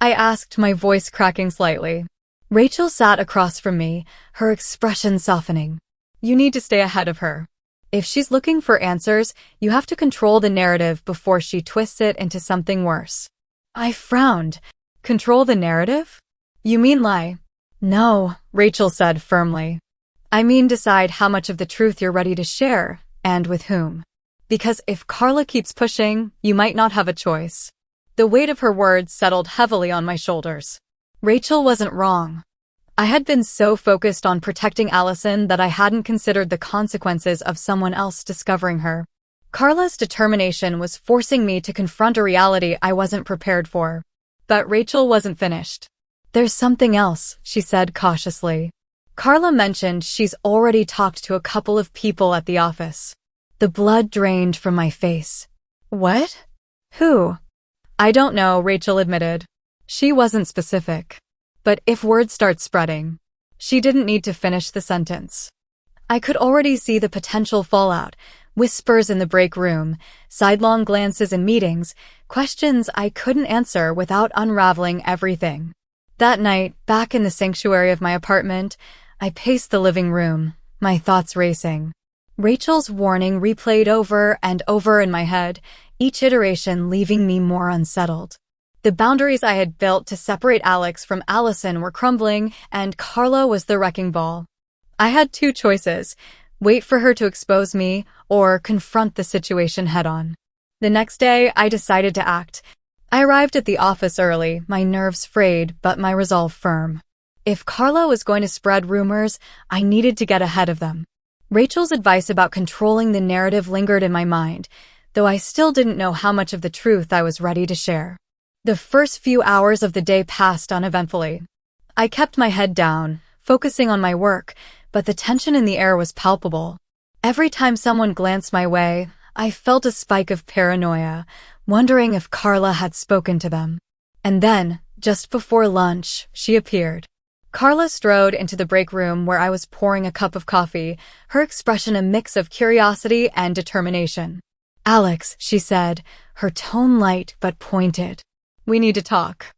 I asked, my voice cracking slightly. Rachel sat across from me, her expression softening. You need to stay ahead of her. If she's looking for answers, you have to control the narrative before she twists it into something worse. I frowned. Control the narrative? You mean lie? No, Rachel said firmly. I mean decide how much of the truth you're ready to share, and with whom. Because if Carla keeps pushing, you might not have a choice. The weight of her words settled heavily on my shoulders. Rachel wasn't wrong. I had been so focused on protecting Allison that I hadn't considered the consequences of someone else discovering her. Carla's determination was forcing me to confront a reality I wasn't prepared for. But Rachel wasn't finished. There's something else, she said cautiously. Carla mentioned she's already talked to a couple of people at the office. The blood drained from my face. What? Who? I don't know, Rachel admitted. She wasn't specific. But if word starts spreading, she didn't need to finish the sentence. I could already see the potential fallout, whispers in the break room, sidelong glances in meetings, questions I couldn't answer without unraveling everything. That night, back in the sanctuary of my apartment, I paced the living room, my thoughts racing. Rachel's warning replayed over and over in my head, each iteration leaving me more unsettled. The boundaries I had built to separate Alex from Allison were crumbling, and Carla was the wrecking ball. I had two choices: wait for her to expose me, or confront the situation head-on. The next day, I decided to act. I arrived at the office early, my nerves frayed, but my resolve firm. If Carla was going to spread rumors, I needed to get ahead of them. Rachel's advice about controlling the narrative lingered in my mind, though I still didn't know how much of the truth I was ready to share. The first few hours of the day passed uneventfully. I kept my head down, focusing on my work, but the tension in the air was palpable. Every time someone glanced my way, I felt a spike of paranoia, wondering if Carla had spoken to them. And then, just before lunch, she appeared. Carla strode into the break room where I was pouring a cup of coffee, her expression a mix of curiosity and determination. "Alex," she said, her tone light but pointed. "We need to talk."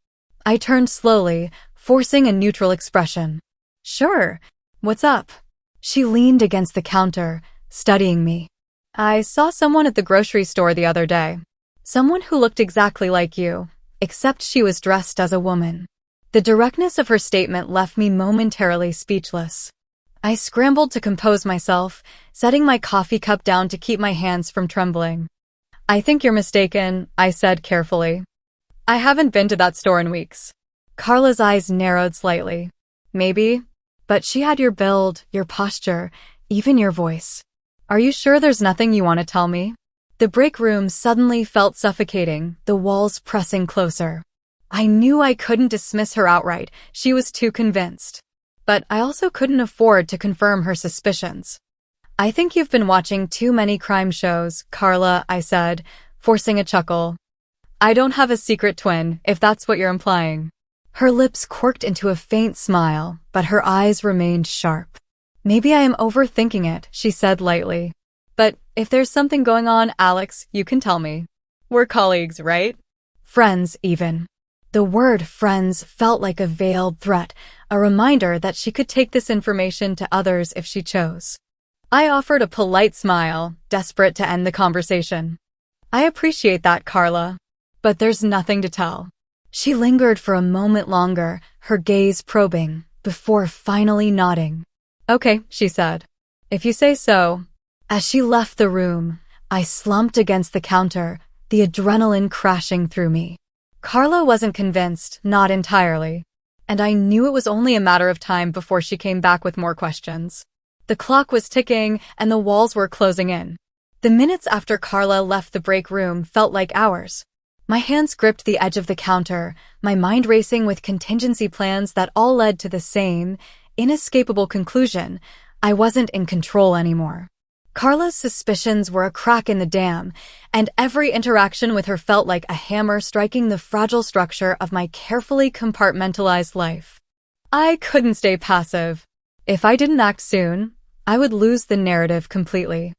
I turned slowly, forcing a neutral expression. "Sure. What's up?" She leaned against the counter, studying me. "I saw someone at the grocery store the other day. Someone who looked exactly like you, except she was dressed as a woman." The directness of her statement left me momentarily speechless. I scrambled to compose myself, setting my coffee cup down to keep my hands from trembling. "I think you're mistaken," I said carefully. "I haven't been to that store in weeks." Carla's eyes narrowed slightly. "Maybe, but she had your build, your posture, even your voice. Are you sure there's nothing you want to tell me?" The break room suddenly felt suffocating, the walls pressing closer. I knew I couldn't dismiss her outright, she was too convinced. But I also couldn't afford to confirm her suspicions. "I think you've been watching too many crime shows, Carla," I said, forcing a chuckle. "I don't have a secret twin, if that's what you're implying." Her lips quirked into a faint smile, but her eyes remained sharp. "Maybe I am overthinking it," she said lightly. "But if there's something going on, Alex, you can tell me. We're colleagues, right? Friends, even." The word friends felt like a veiled threat, a reminder that she could take this information to others if she chose. I offered a polite smile, desperate to end the conversation. "I appreciate that, Carla. But there's nothing to tell." She lingered for a moment longer, her gaze probing, before finally nodding. "Okay," she said. "If you say so." As she left the room, I slumped against the counter, the adrenaline crashing through me. Carla wasn't convinced, not entirely. And I knew it was only a matter of time before she came back with more questions. The clock was ticking, and the walls were closing in. The minutes after Carla left the break room felt like hours. My hands gripped the edge of the counter, my mind racing with contingency plans that all led to the same, inescapable conclusion: I wasn't in control anymore. Carla's suspicions were a crack in the dam, and every interaction with her felt like a hammer striking the fragile structure of my carefully compartmentalized life. I couldn't stay passive. If I didn't act soon, I would lose the narrative completely.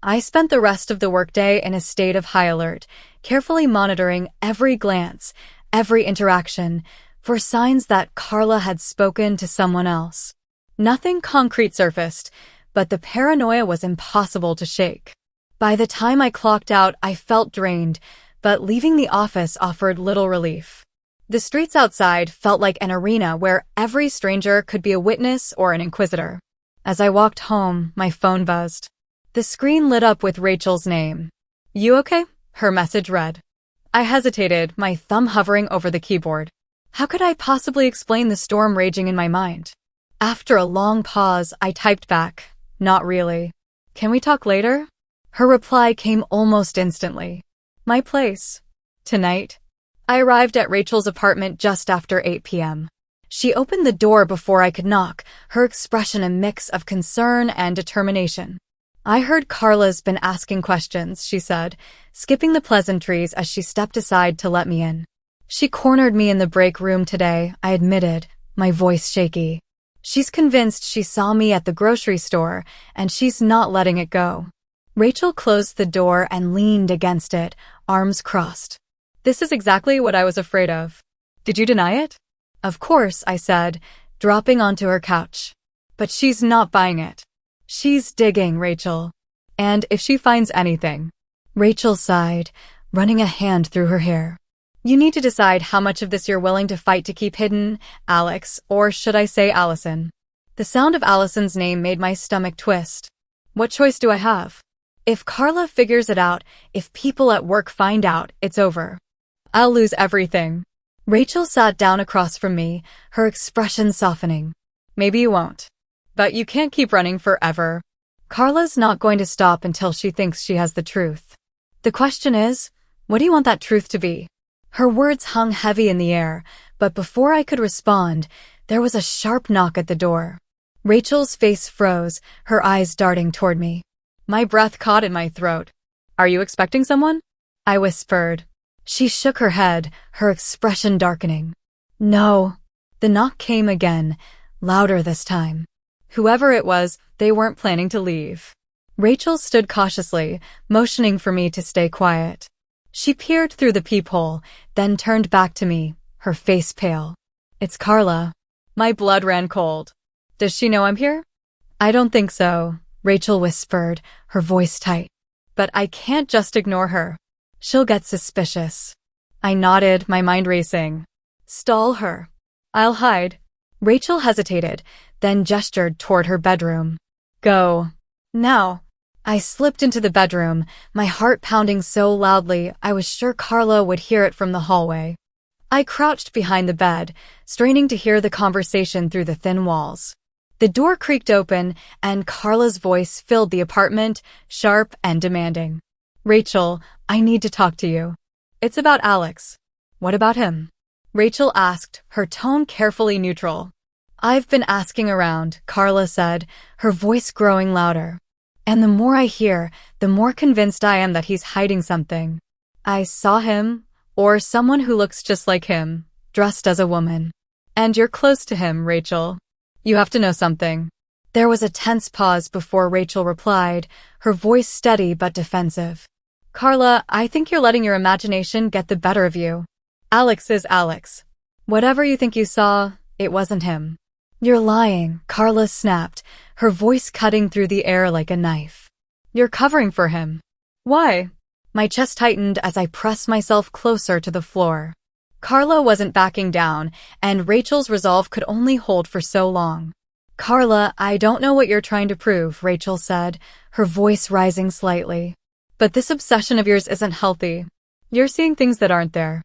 I spent the rest of the workday in a state of high alert, carefully monitoring every glance, every interaction, for signs that Carla had spoken to someone else. Nothing concrete surfaced, but the paranoia was impossible to shake. By the time I clocked out, I felt drained, but leaving the office offered little relief. The streets outside felt like an arena where every stranger could be a witness or an inquisitor. As I walked home, my phone buzzed. The screen lit up with Rachel's name. "You okay?" her message read. I hesitated, my thumb hovering over the keyboard. How could I possibly explain the storm raging in my mind? After a long pause, I typed back, "Not really. Can we talk later?" Her reply came almost instantly. "My place. Tonight." I arrived at Rachel's apartment just after 8 p.m. She opened the door before I could knock, her expression a mix of concern and determination. "I heard Carla's been asking questions," she said, skipping the pleasantries as she stepped aside to let me in. "She cornered me in the break room today," I admitted, my voice shaky. "She's convinced she saw me at the grocery store, and she's not letting it go." Rachel closed the door and leaned against it, arms crossed. "This is exactly what I was afraid of. Did you deny it?" "Of course," I said, dropping onto her couch. "But she's not buying it. She's digging, Rachel. And if she finds anything..." Rachel sighed, running a hand through her hair. "You need to decide how much of this you're willing to fight to keep hidden, Alex, or should I say Allison?" The sound of Allison's name made my stomach twist. What choice do I have? If Carla figures it out, if people at work find out, it's over. I'll lose everything. Rachel sat down across from me, her expression softening. "Maybe you won't. But you can't keep running forever. Carla's not going to stop until she thinks she has the truth. The question is, what do you want that truth to be?" Her words hung heavy in the air, but before I could respond, there was a sharp knock at the door. Rachel's face froze, her eyes darting toward me. My breath caught in my throat. "Are you expecting someone?" I whispered. She shook her head, her expression darkening. "No." The knock came again, louder this time. Whoever it was, they weren't planning to leave. Rachel stood cautiously, motioning for me to stay quiet. She peered through the peephole, then turned back to me, her face pale. "It's Carla." My blood ran cold. "Does she know I'm here?" "I don't think so," Rachel whispered, her voice tight. "But I can't just ignore her. She'll get suspicious." I nodded, my mind racing. "Stall her." "I'll hide." Rachel hesitated, then gestured toward her bedroom. "Go. Now." I slipped into the bedroom, my heart pounding so loudly I was sure Carla would hear it from the hallway. I crouched behind the bed, straining to hear the conversation through the thin walls. The door creaked open, and Carla's voice filled the apartment, sharp and demanding. "Rachel, I need to talk to you." "It's about Alex." "What about him?" Rachel asked, her tone carefully neutral. "I've been asking around," Carla said, her voice growing louder. "And the more I hear, the more convinced I am that he's hiding something. I saw him, or someone who looks just like him, dressed as a woman. And you're close to him, Rachel. You have to know something." There was a tense pause before Rachel replied, her voice steady but defensive. "Carla, I think you're letting your imagination get the better of you. Alex is Alex. Whatever you think you saw, it wasn't him." "You're lying," Carla snapped, her voice cutting through the air like a knife. "You're covering for him." "Why?" My chest tightened as I pressed myself closer to the floor. Carla wasn't backing down, and Rachel's resolve could only hold for so long. "Carla, I don't know what you're trying to prove," Rachel said, her voice rising slightly. "But this obsession of yours isn't healthy. You're seeing things that aren't there."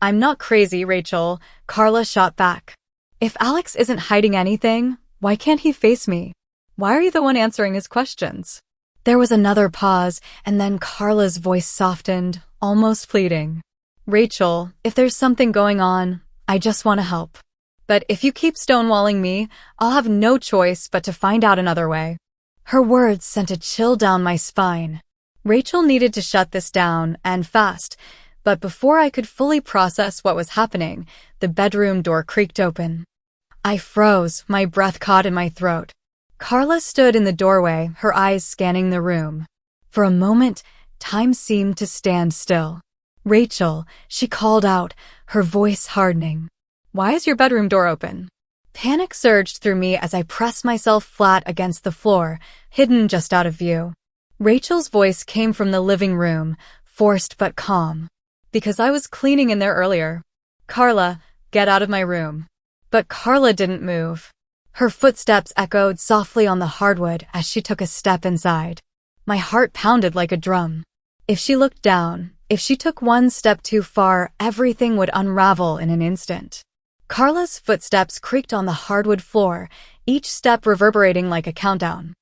"I'm not crazy, Rachel," Carla shot back. "If Alex isn't hiding anything, why can't he face me? Why are you the one answering his questions?" There was another pause, and then Carla's voice softened, almost pleading. "Rachel, if there's something going on, I just want to help. But if you keep stonewalling me, I'll have no choice but to find out another way." Her words sent a chill down my spine. Rachel needed to shut this down, and fast, but before I could fully process what was happening, the bedroom door creaked open. I froze, my breath caught in my throat. Carla stood in the doorway, her eyes scanning the room. For a moment, time seemed to stand still. "Rachel," she called out, her voice hardening. "Why is your bedroom door open?" Panic surged through me as I pressed myself flat against the floor, hidden just out of view. Rachel's voice came from the living room, forced but calm. Because I was cleaning in there earlier. Carla, get out of my room. But Carla didn't move. Her footsteps echoed softly on the hardwood as she took a step inside. My heart pounded like a drum. If she looked down, if she took one step too far, everything would unravel in an instant. Carla's footsteps creaked on the hardwood floor, each step reverberating like a countdown.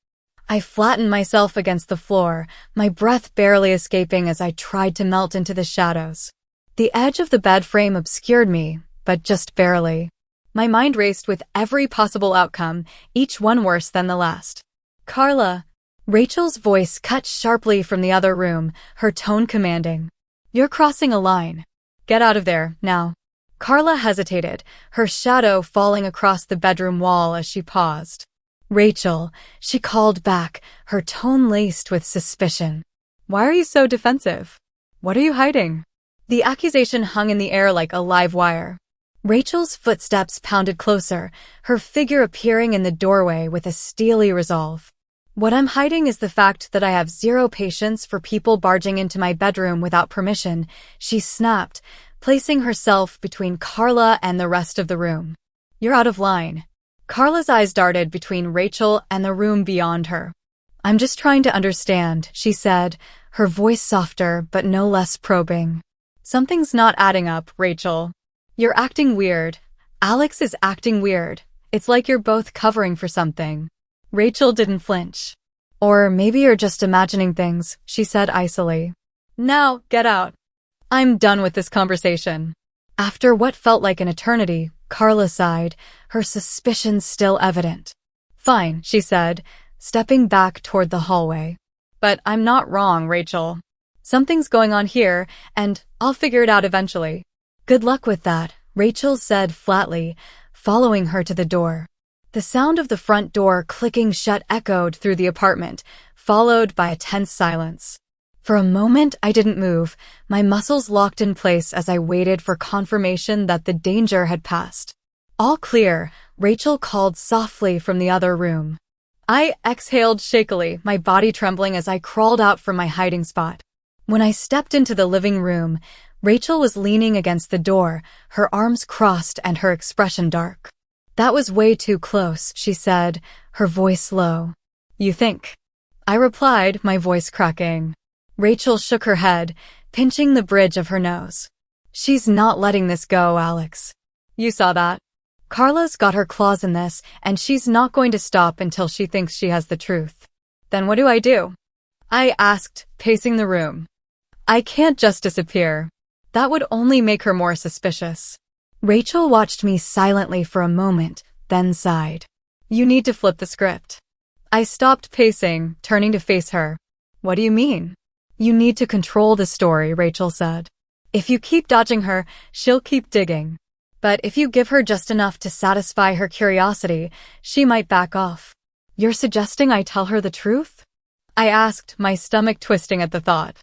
I flattened myself against the floor, my breath barely escaping as I tried to melt into the shadows. The edge of the bed frame obscured me, but just barely. My mind raced with every possible outcome, each one worse than the last. Carla. Rachel's voice cut sharply from the other room, her tone commanding. You're crossing a line. Get out of there, now. Carla hesitated, her shadow falling across the bedroom wall as she paused. Rachel, she called back, her tone laced with suspicion. Why are you so defensive? What are you hiding? The accusation hung in the air like a live wire. Rachel's footsteps pounded closer, her figure appearing in the doorway with a steely resolve. What I'm hiding is the fact that I have zero patience for people barging into my bedroom without permission, she snapped, placing herself between Carla and the rest of the room. You're out of line. Carla's eyes darted between Rachel and the room beyond her. I'm just trying to understand, she said, her voice softer but no less probing. Something's not adding up, Rachel. You're acting weird. Alex is acting weird. It's like you're both covering for something. Rachel didn't flinch. Or maybe you're just imagining things, she said icily. Now, get out. I'm done with this conversation. After what felt like an eternity, Carla sighed, her suspicions still evident. Fine, she said, stepping back toward the hallway. But I'm not wrong, Rachel. Something's going on here, and I'll figure it out eventually. Good luck with that, Rachel said flatly, following her to the door. The sound of the front door clicking shut echoed through the apartment, followed by a tense silence. For a moment, I didn't move, my muscles locked in place as I waited for confirmation that the danger had passed. All clear, Rachel called softly from the other room. I exhaled shakily, my body trembling as I crawled out from my hiding spot. When I stepped into the living room, Rachel was leaning against the door, her arms crossed and her expression dark. That was way too close, she said, her voice low. You think? I replied, my voice cracking. Rachel shook her head, pinching the bridge of her nose. She's not letting this go, Alex. You saw that. Carla's got her claws in this, and she's not going to stop until she thinks she has the truth. Then what do I do? I asked, pacing the room. I can't just disappear. That would only make her more suspicious. Rachel watched me silently for a moment, then sighed. You need to flip the script. I stopped pacing, turning to face her. What do you mean? You need to control the story, Rachel said. If you keep dodging her, she'll keep digging. But if you give her just enough to satisfy her curiosity, she might back off. You're suggesting I tell her the truth? I asked, my stomach twisting at the thought.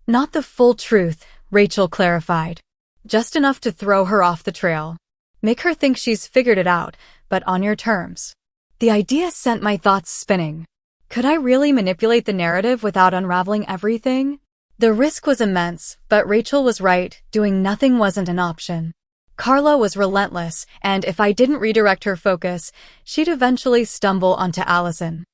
Not the full truth, Rachel clarified. Just enough to throw her off the trail. Make her think she's figured it out, but on your terms. The idea sent my thoughts spinning. Could I really manipulate the narrative without unraveling everything? The risk was immense, but Rachel was right, doing nothing wasn't an option. Carla was relentless, and if I didn't redirect her focus, she'd eventually stumble onto Allison.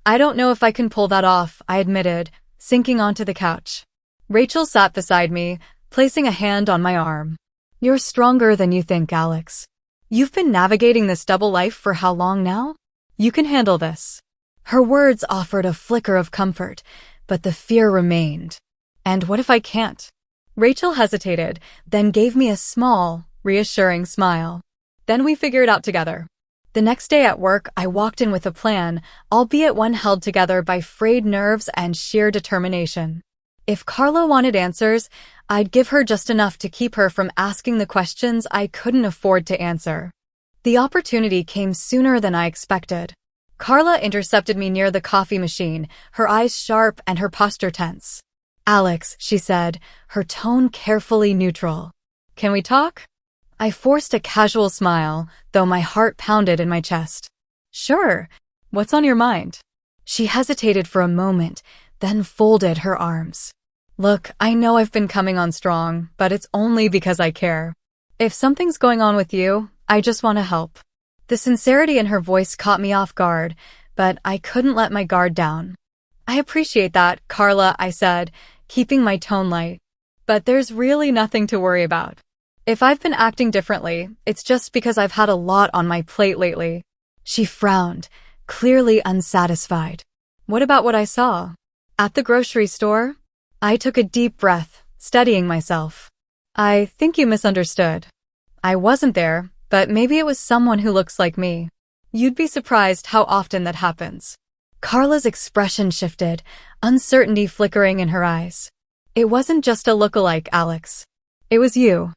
I don't know if I can pull that off, I admitted, sinking onto the couch. Rachel sat beside me, placing a hand on my arm. You're stronger than you think, Alex. You've been navigating this double life for how long now? You can handle this. Her words offered a flicker of comfort, but the fear remained. And what if I can't? Rachel hesitated, then gave me a small, reassuring smile. Then we figure it out together. The next day at work, I walked in with a plan, albeit one held together by frayed nerves and sheer determination. If Carla wanted answers, I'd give her just enough to keep her from asking the questions I couldn't afford to answer. The opportunity came sooner than I expected. Carla intercepted me near the coffee machine, her eyes sharp and her posture tense. Alex, she said, her tone carefully neutral. Can we talk? I forced a casual smile, though my heart pounded in my chest. Sure. What's on your mind? She hesitated for a moment, then folded her arms. Look, I know I've been coming on strong, but it's only because I care. If something's going on with you, I just want to help. The sincerity in her voice caught me off guard, but I couldn't let my guard down. I appreciate that, Carla, I said, keeping my tone light. But there's really nothing to worry about. If I've been acting differently, it's just because I've had a lot on my plate lately. She frowned, clearly unsatisfied. What about what I saw? At the grocery store? I took a deep breath, steadying myself. I think you misunderstood. I wasn't there, but maybe it was someone who looks like me. You'd be surprised how often that happens. Carla's expression shifted, uncertainty flickering in her eyes. It wasn't just a lookalike, Alex. It was you.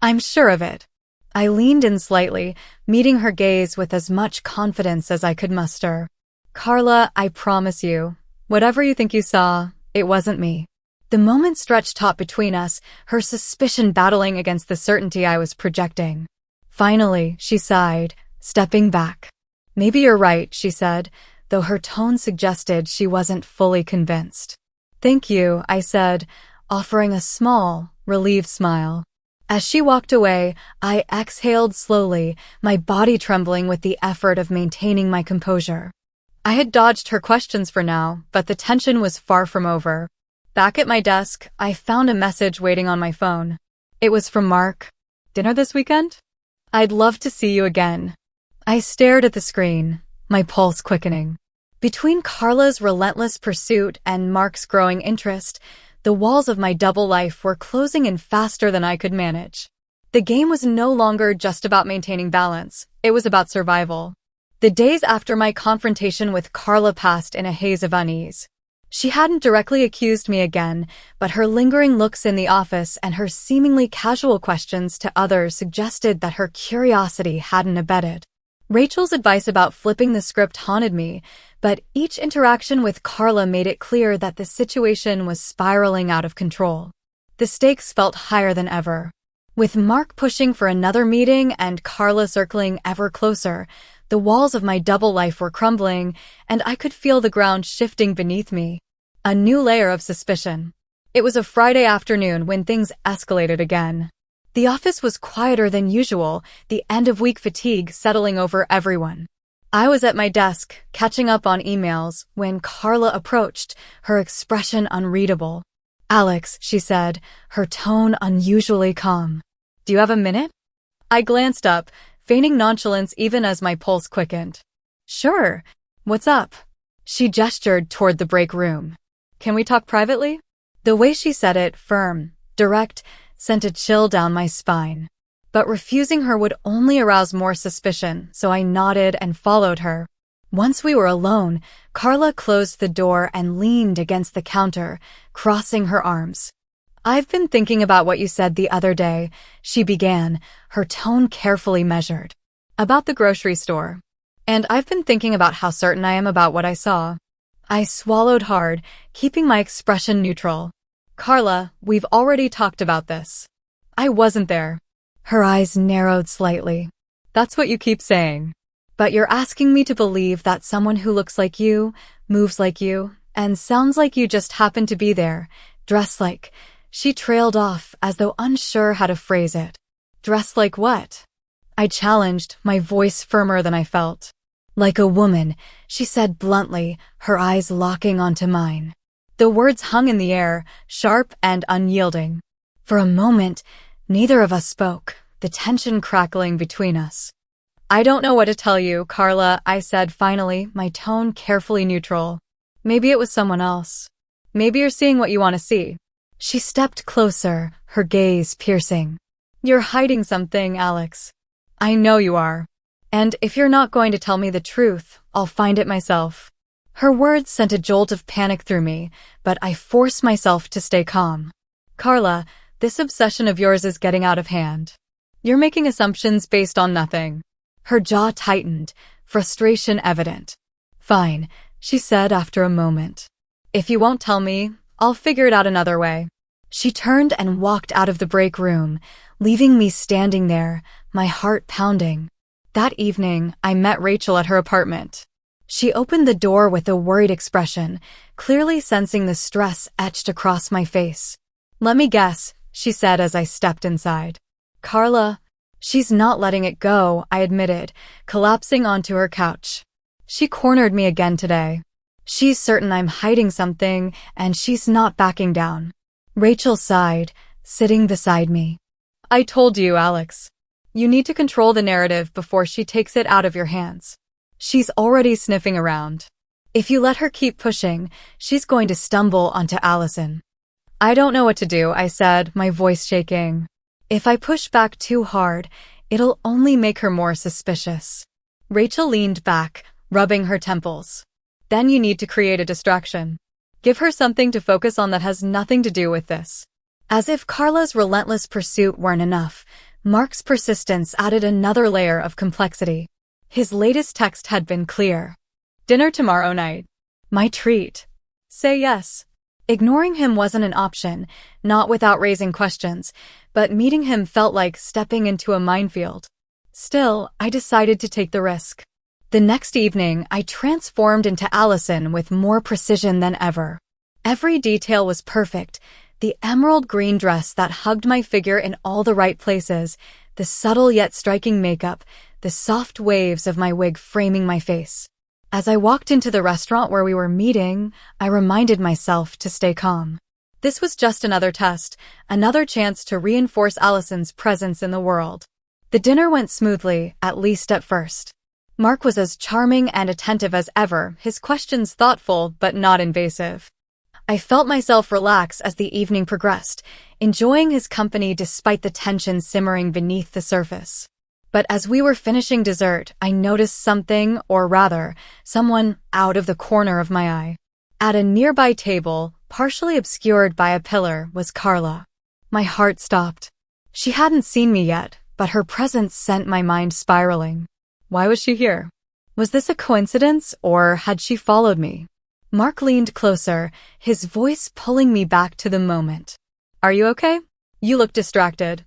I'm sure of it. I leaned in slightly, meeting her gaze with as much confidence as I could muster. Carla, I promise you, whatever you think you saw, it wasn't me. The moment stretched taut between us, her suspicion battling against the certainty I was projecting. Finally, she sighed, stepping back. Maybe you're right, she said, though her tone suggested she wasn't fully convinced. Thank you, I said, offering a small, relieved smile. As she walked away, I exhaled slowly, my body trembling with the effort of maintaining my composure. I had dodged her questions for now, but the tension was far from over. Back at my desk, I found a message waiting on my phone. It was from Mark. Dinner this weekend? I'd love to see you again. I stared at the screen, my pulse quickening. Between Carla's relentless pursuit and Mark's growing interest, the walls of my double life were closing in faster than I could manage. The game was no longer just about maintaining balance, it was about survival. The days after my confrontation with Carla passed in a haze of unease. She hadn't directly accused me again, but her lingering looks in the office and her seemingly casual questions to others suggested that her curiosity hadn't abated. Rachel's advice about flipping the script haunted me, but each interaction with Carla made it clear that the situation was spiraling out of control. The stakes felt higher than ever. With Mark pushing for another meeting and Carla circling ever closer, the walls of my double life were crumbling, and I could feel the ground shifting beneath me. A new layer of suspicion. It was a Friday afternoon when things escalated again. The office was quieter than usual, the end-of-week fatigue settling over everyone. I was at my desk, catching up on emails, when Carla approached, her expression unreadable. Alex, she said, her tone unusually calm. Do you have a minute? I glanced up, feigning nonchalance even as my pulse quickened. Sure. What's up? She gestured toward the break room. Can we talk privately? The way she said it, firm, direct, sent a chill down my spine. But refusing her would only arouse more suspicion, so I nodded and followed her. Once we were alone, Carla closed the door and leaned against the counter, crossing her arms. I've been thinking about what you said the other day, she began, her tone carefully measured. About the grocery store. And I've been thinking about how certain I am about what I saw. I swallowed hard, keeping my expression neutral. Carla, we've already talked about this. I wasn't there. Her eyes narrowed slightly. That's what you keep saying. But you're asking me to believe that someone who looks like you, moves like you, and sounds like you just happened to be there, dressed like. She trailed off as though unsure how to phrase it. Dressed like what? I challenged, my voice firmer than I felt. Like a woman, she said bluntly, her eyes locking onto mine. The words hung in the air, sharp and unyielding. For a moment, neither of us spoke, the tension crackling between us. I don't know what to tell you, Carla, I said finally, my tone carefully neutral. Maybe it was someone else. Maybe you're seeing what you want to see. She stepped closer, her gaze piercing. You're hiding something, Alex. I know you are. And if you're not going to tell me the truth, I'll find it myself. Her words sent a jolt of panic through me, but I forced myself to stay calm. Carla, this obsession of yours is getting out of hand. You're making assumptions based on nothing. Her jaw tightened, frustration evident. Fine, she said after a moment. If you won't tell me, I'll figure it out another way. She turned and walked out of the break room, leaving me standing there, my heart pounding. That evening, I met Rachel at her apartment. She opened the door with a worried expression, clearly sensing the stress etched across my face. "Let me guess," she said as I stepped inside. "Carla." "She's not letting it go," I admitted, collapsing onto her couch. "She cornered me again today. She's certain I'm hiding something, and she's not backing down." Rachel sighed, sitting beside me. "I told you, Alex. You need to control the narrative before she takes it out of your hands. She's already sniffing around. If you let her keep pushing, she's going to stumble onto Allison." "I don't know what to do," I said, my voice shaking. "If I push back too hard, it'll only make her more suspicious." Rachel leaned back, rubbing her temples. "Then you need to create a distraction. Give her something to focus on that has nothing to do with this." As if Carla's relentless pursuit weren't enough, Mark's persistence added another layer of complexity. His latest text had been clear. "Dinner tomorrow night. My treat. Say yes." Ignoring him wasn't an option, not without raising questions, but meeting him felt like stepping into a minefield. Still, I decided to take the risk. The next evening, I transformed into Allison with more precision than ever. Every detail was perfect. The emerald green dress that hugged my figure in all the right places, the subtle yet striking makeup, the soft waves of my wig framing my face. As I walked into the restaurant where we were meeting, I reminded myself to stay calm. This was just another test, another chance to reinforce Allison's presence in the world. The dinner went smoothly, at least at first. Mark was as charming and attentive as ever, his questions thoughtful but not invasive. I felt myself relax as the evening progressed, enjoying his company despite the tension simmering beneath the surface. But as we were finishing dessert, I noticed something, or rather, someone out of the corner of my eye. At a nearby table, partially obscured by a pillar, was Carla. My heart stopped. She hadn't seen me yet, but her presence sent my mind spiraling. Why was she here? Was this a coincidence, or had she followed me? Mark leaned closer, his voice pulling me back to the moment. "Are you okay? You look distracted."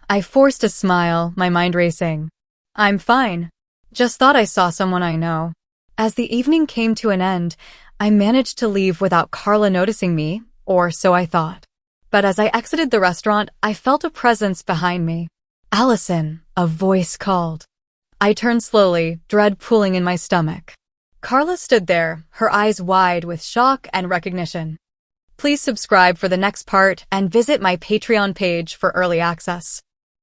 I forced a smile, my mind racing. "I'm fine. Just thought I saw someone I know." As the evening came to an end, I managed to leave without Carla noticing me, or so I thought. But as I exited the restaurant, I felt a presence behind me. "Allison," a voice called. I turned slowly, dread pooling in my stomach. Carla stood there, her eyes wide with shock and recognition. Please subscribe for the next part and visit my Patreon page for early access.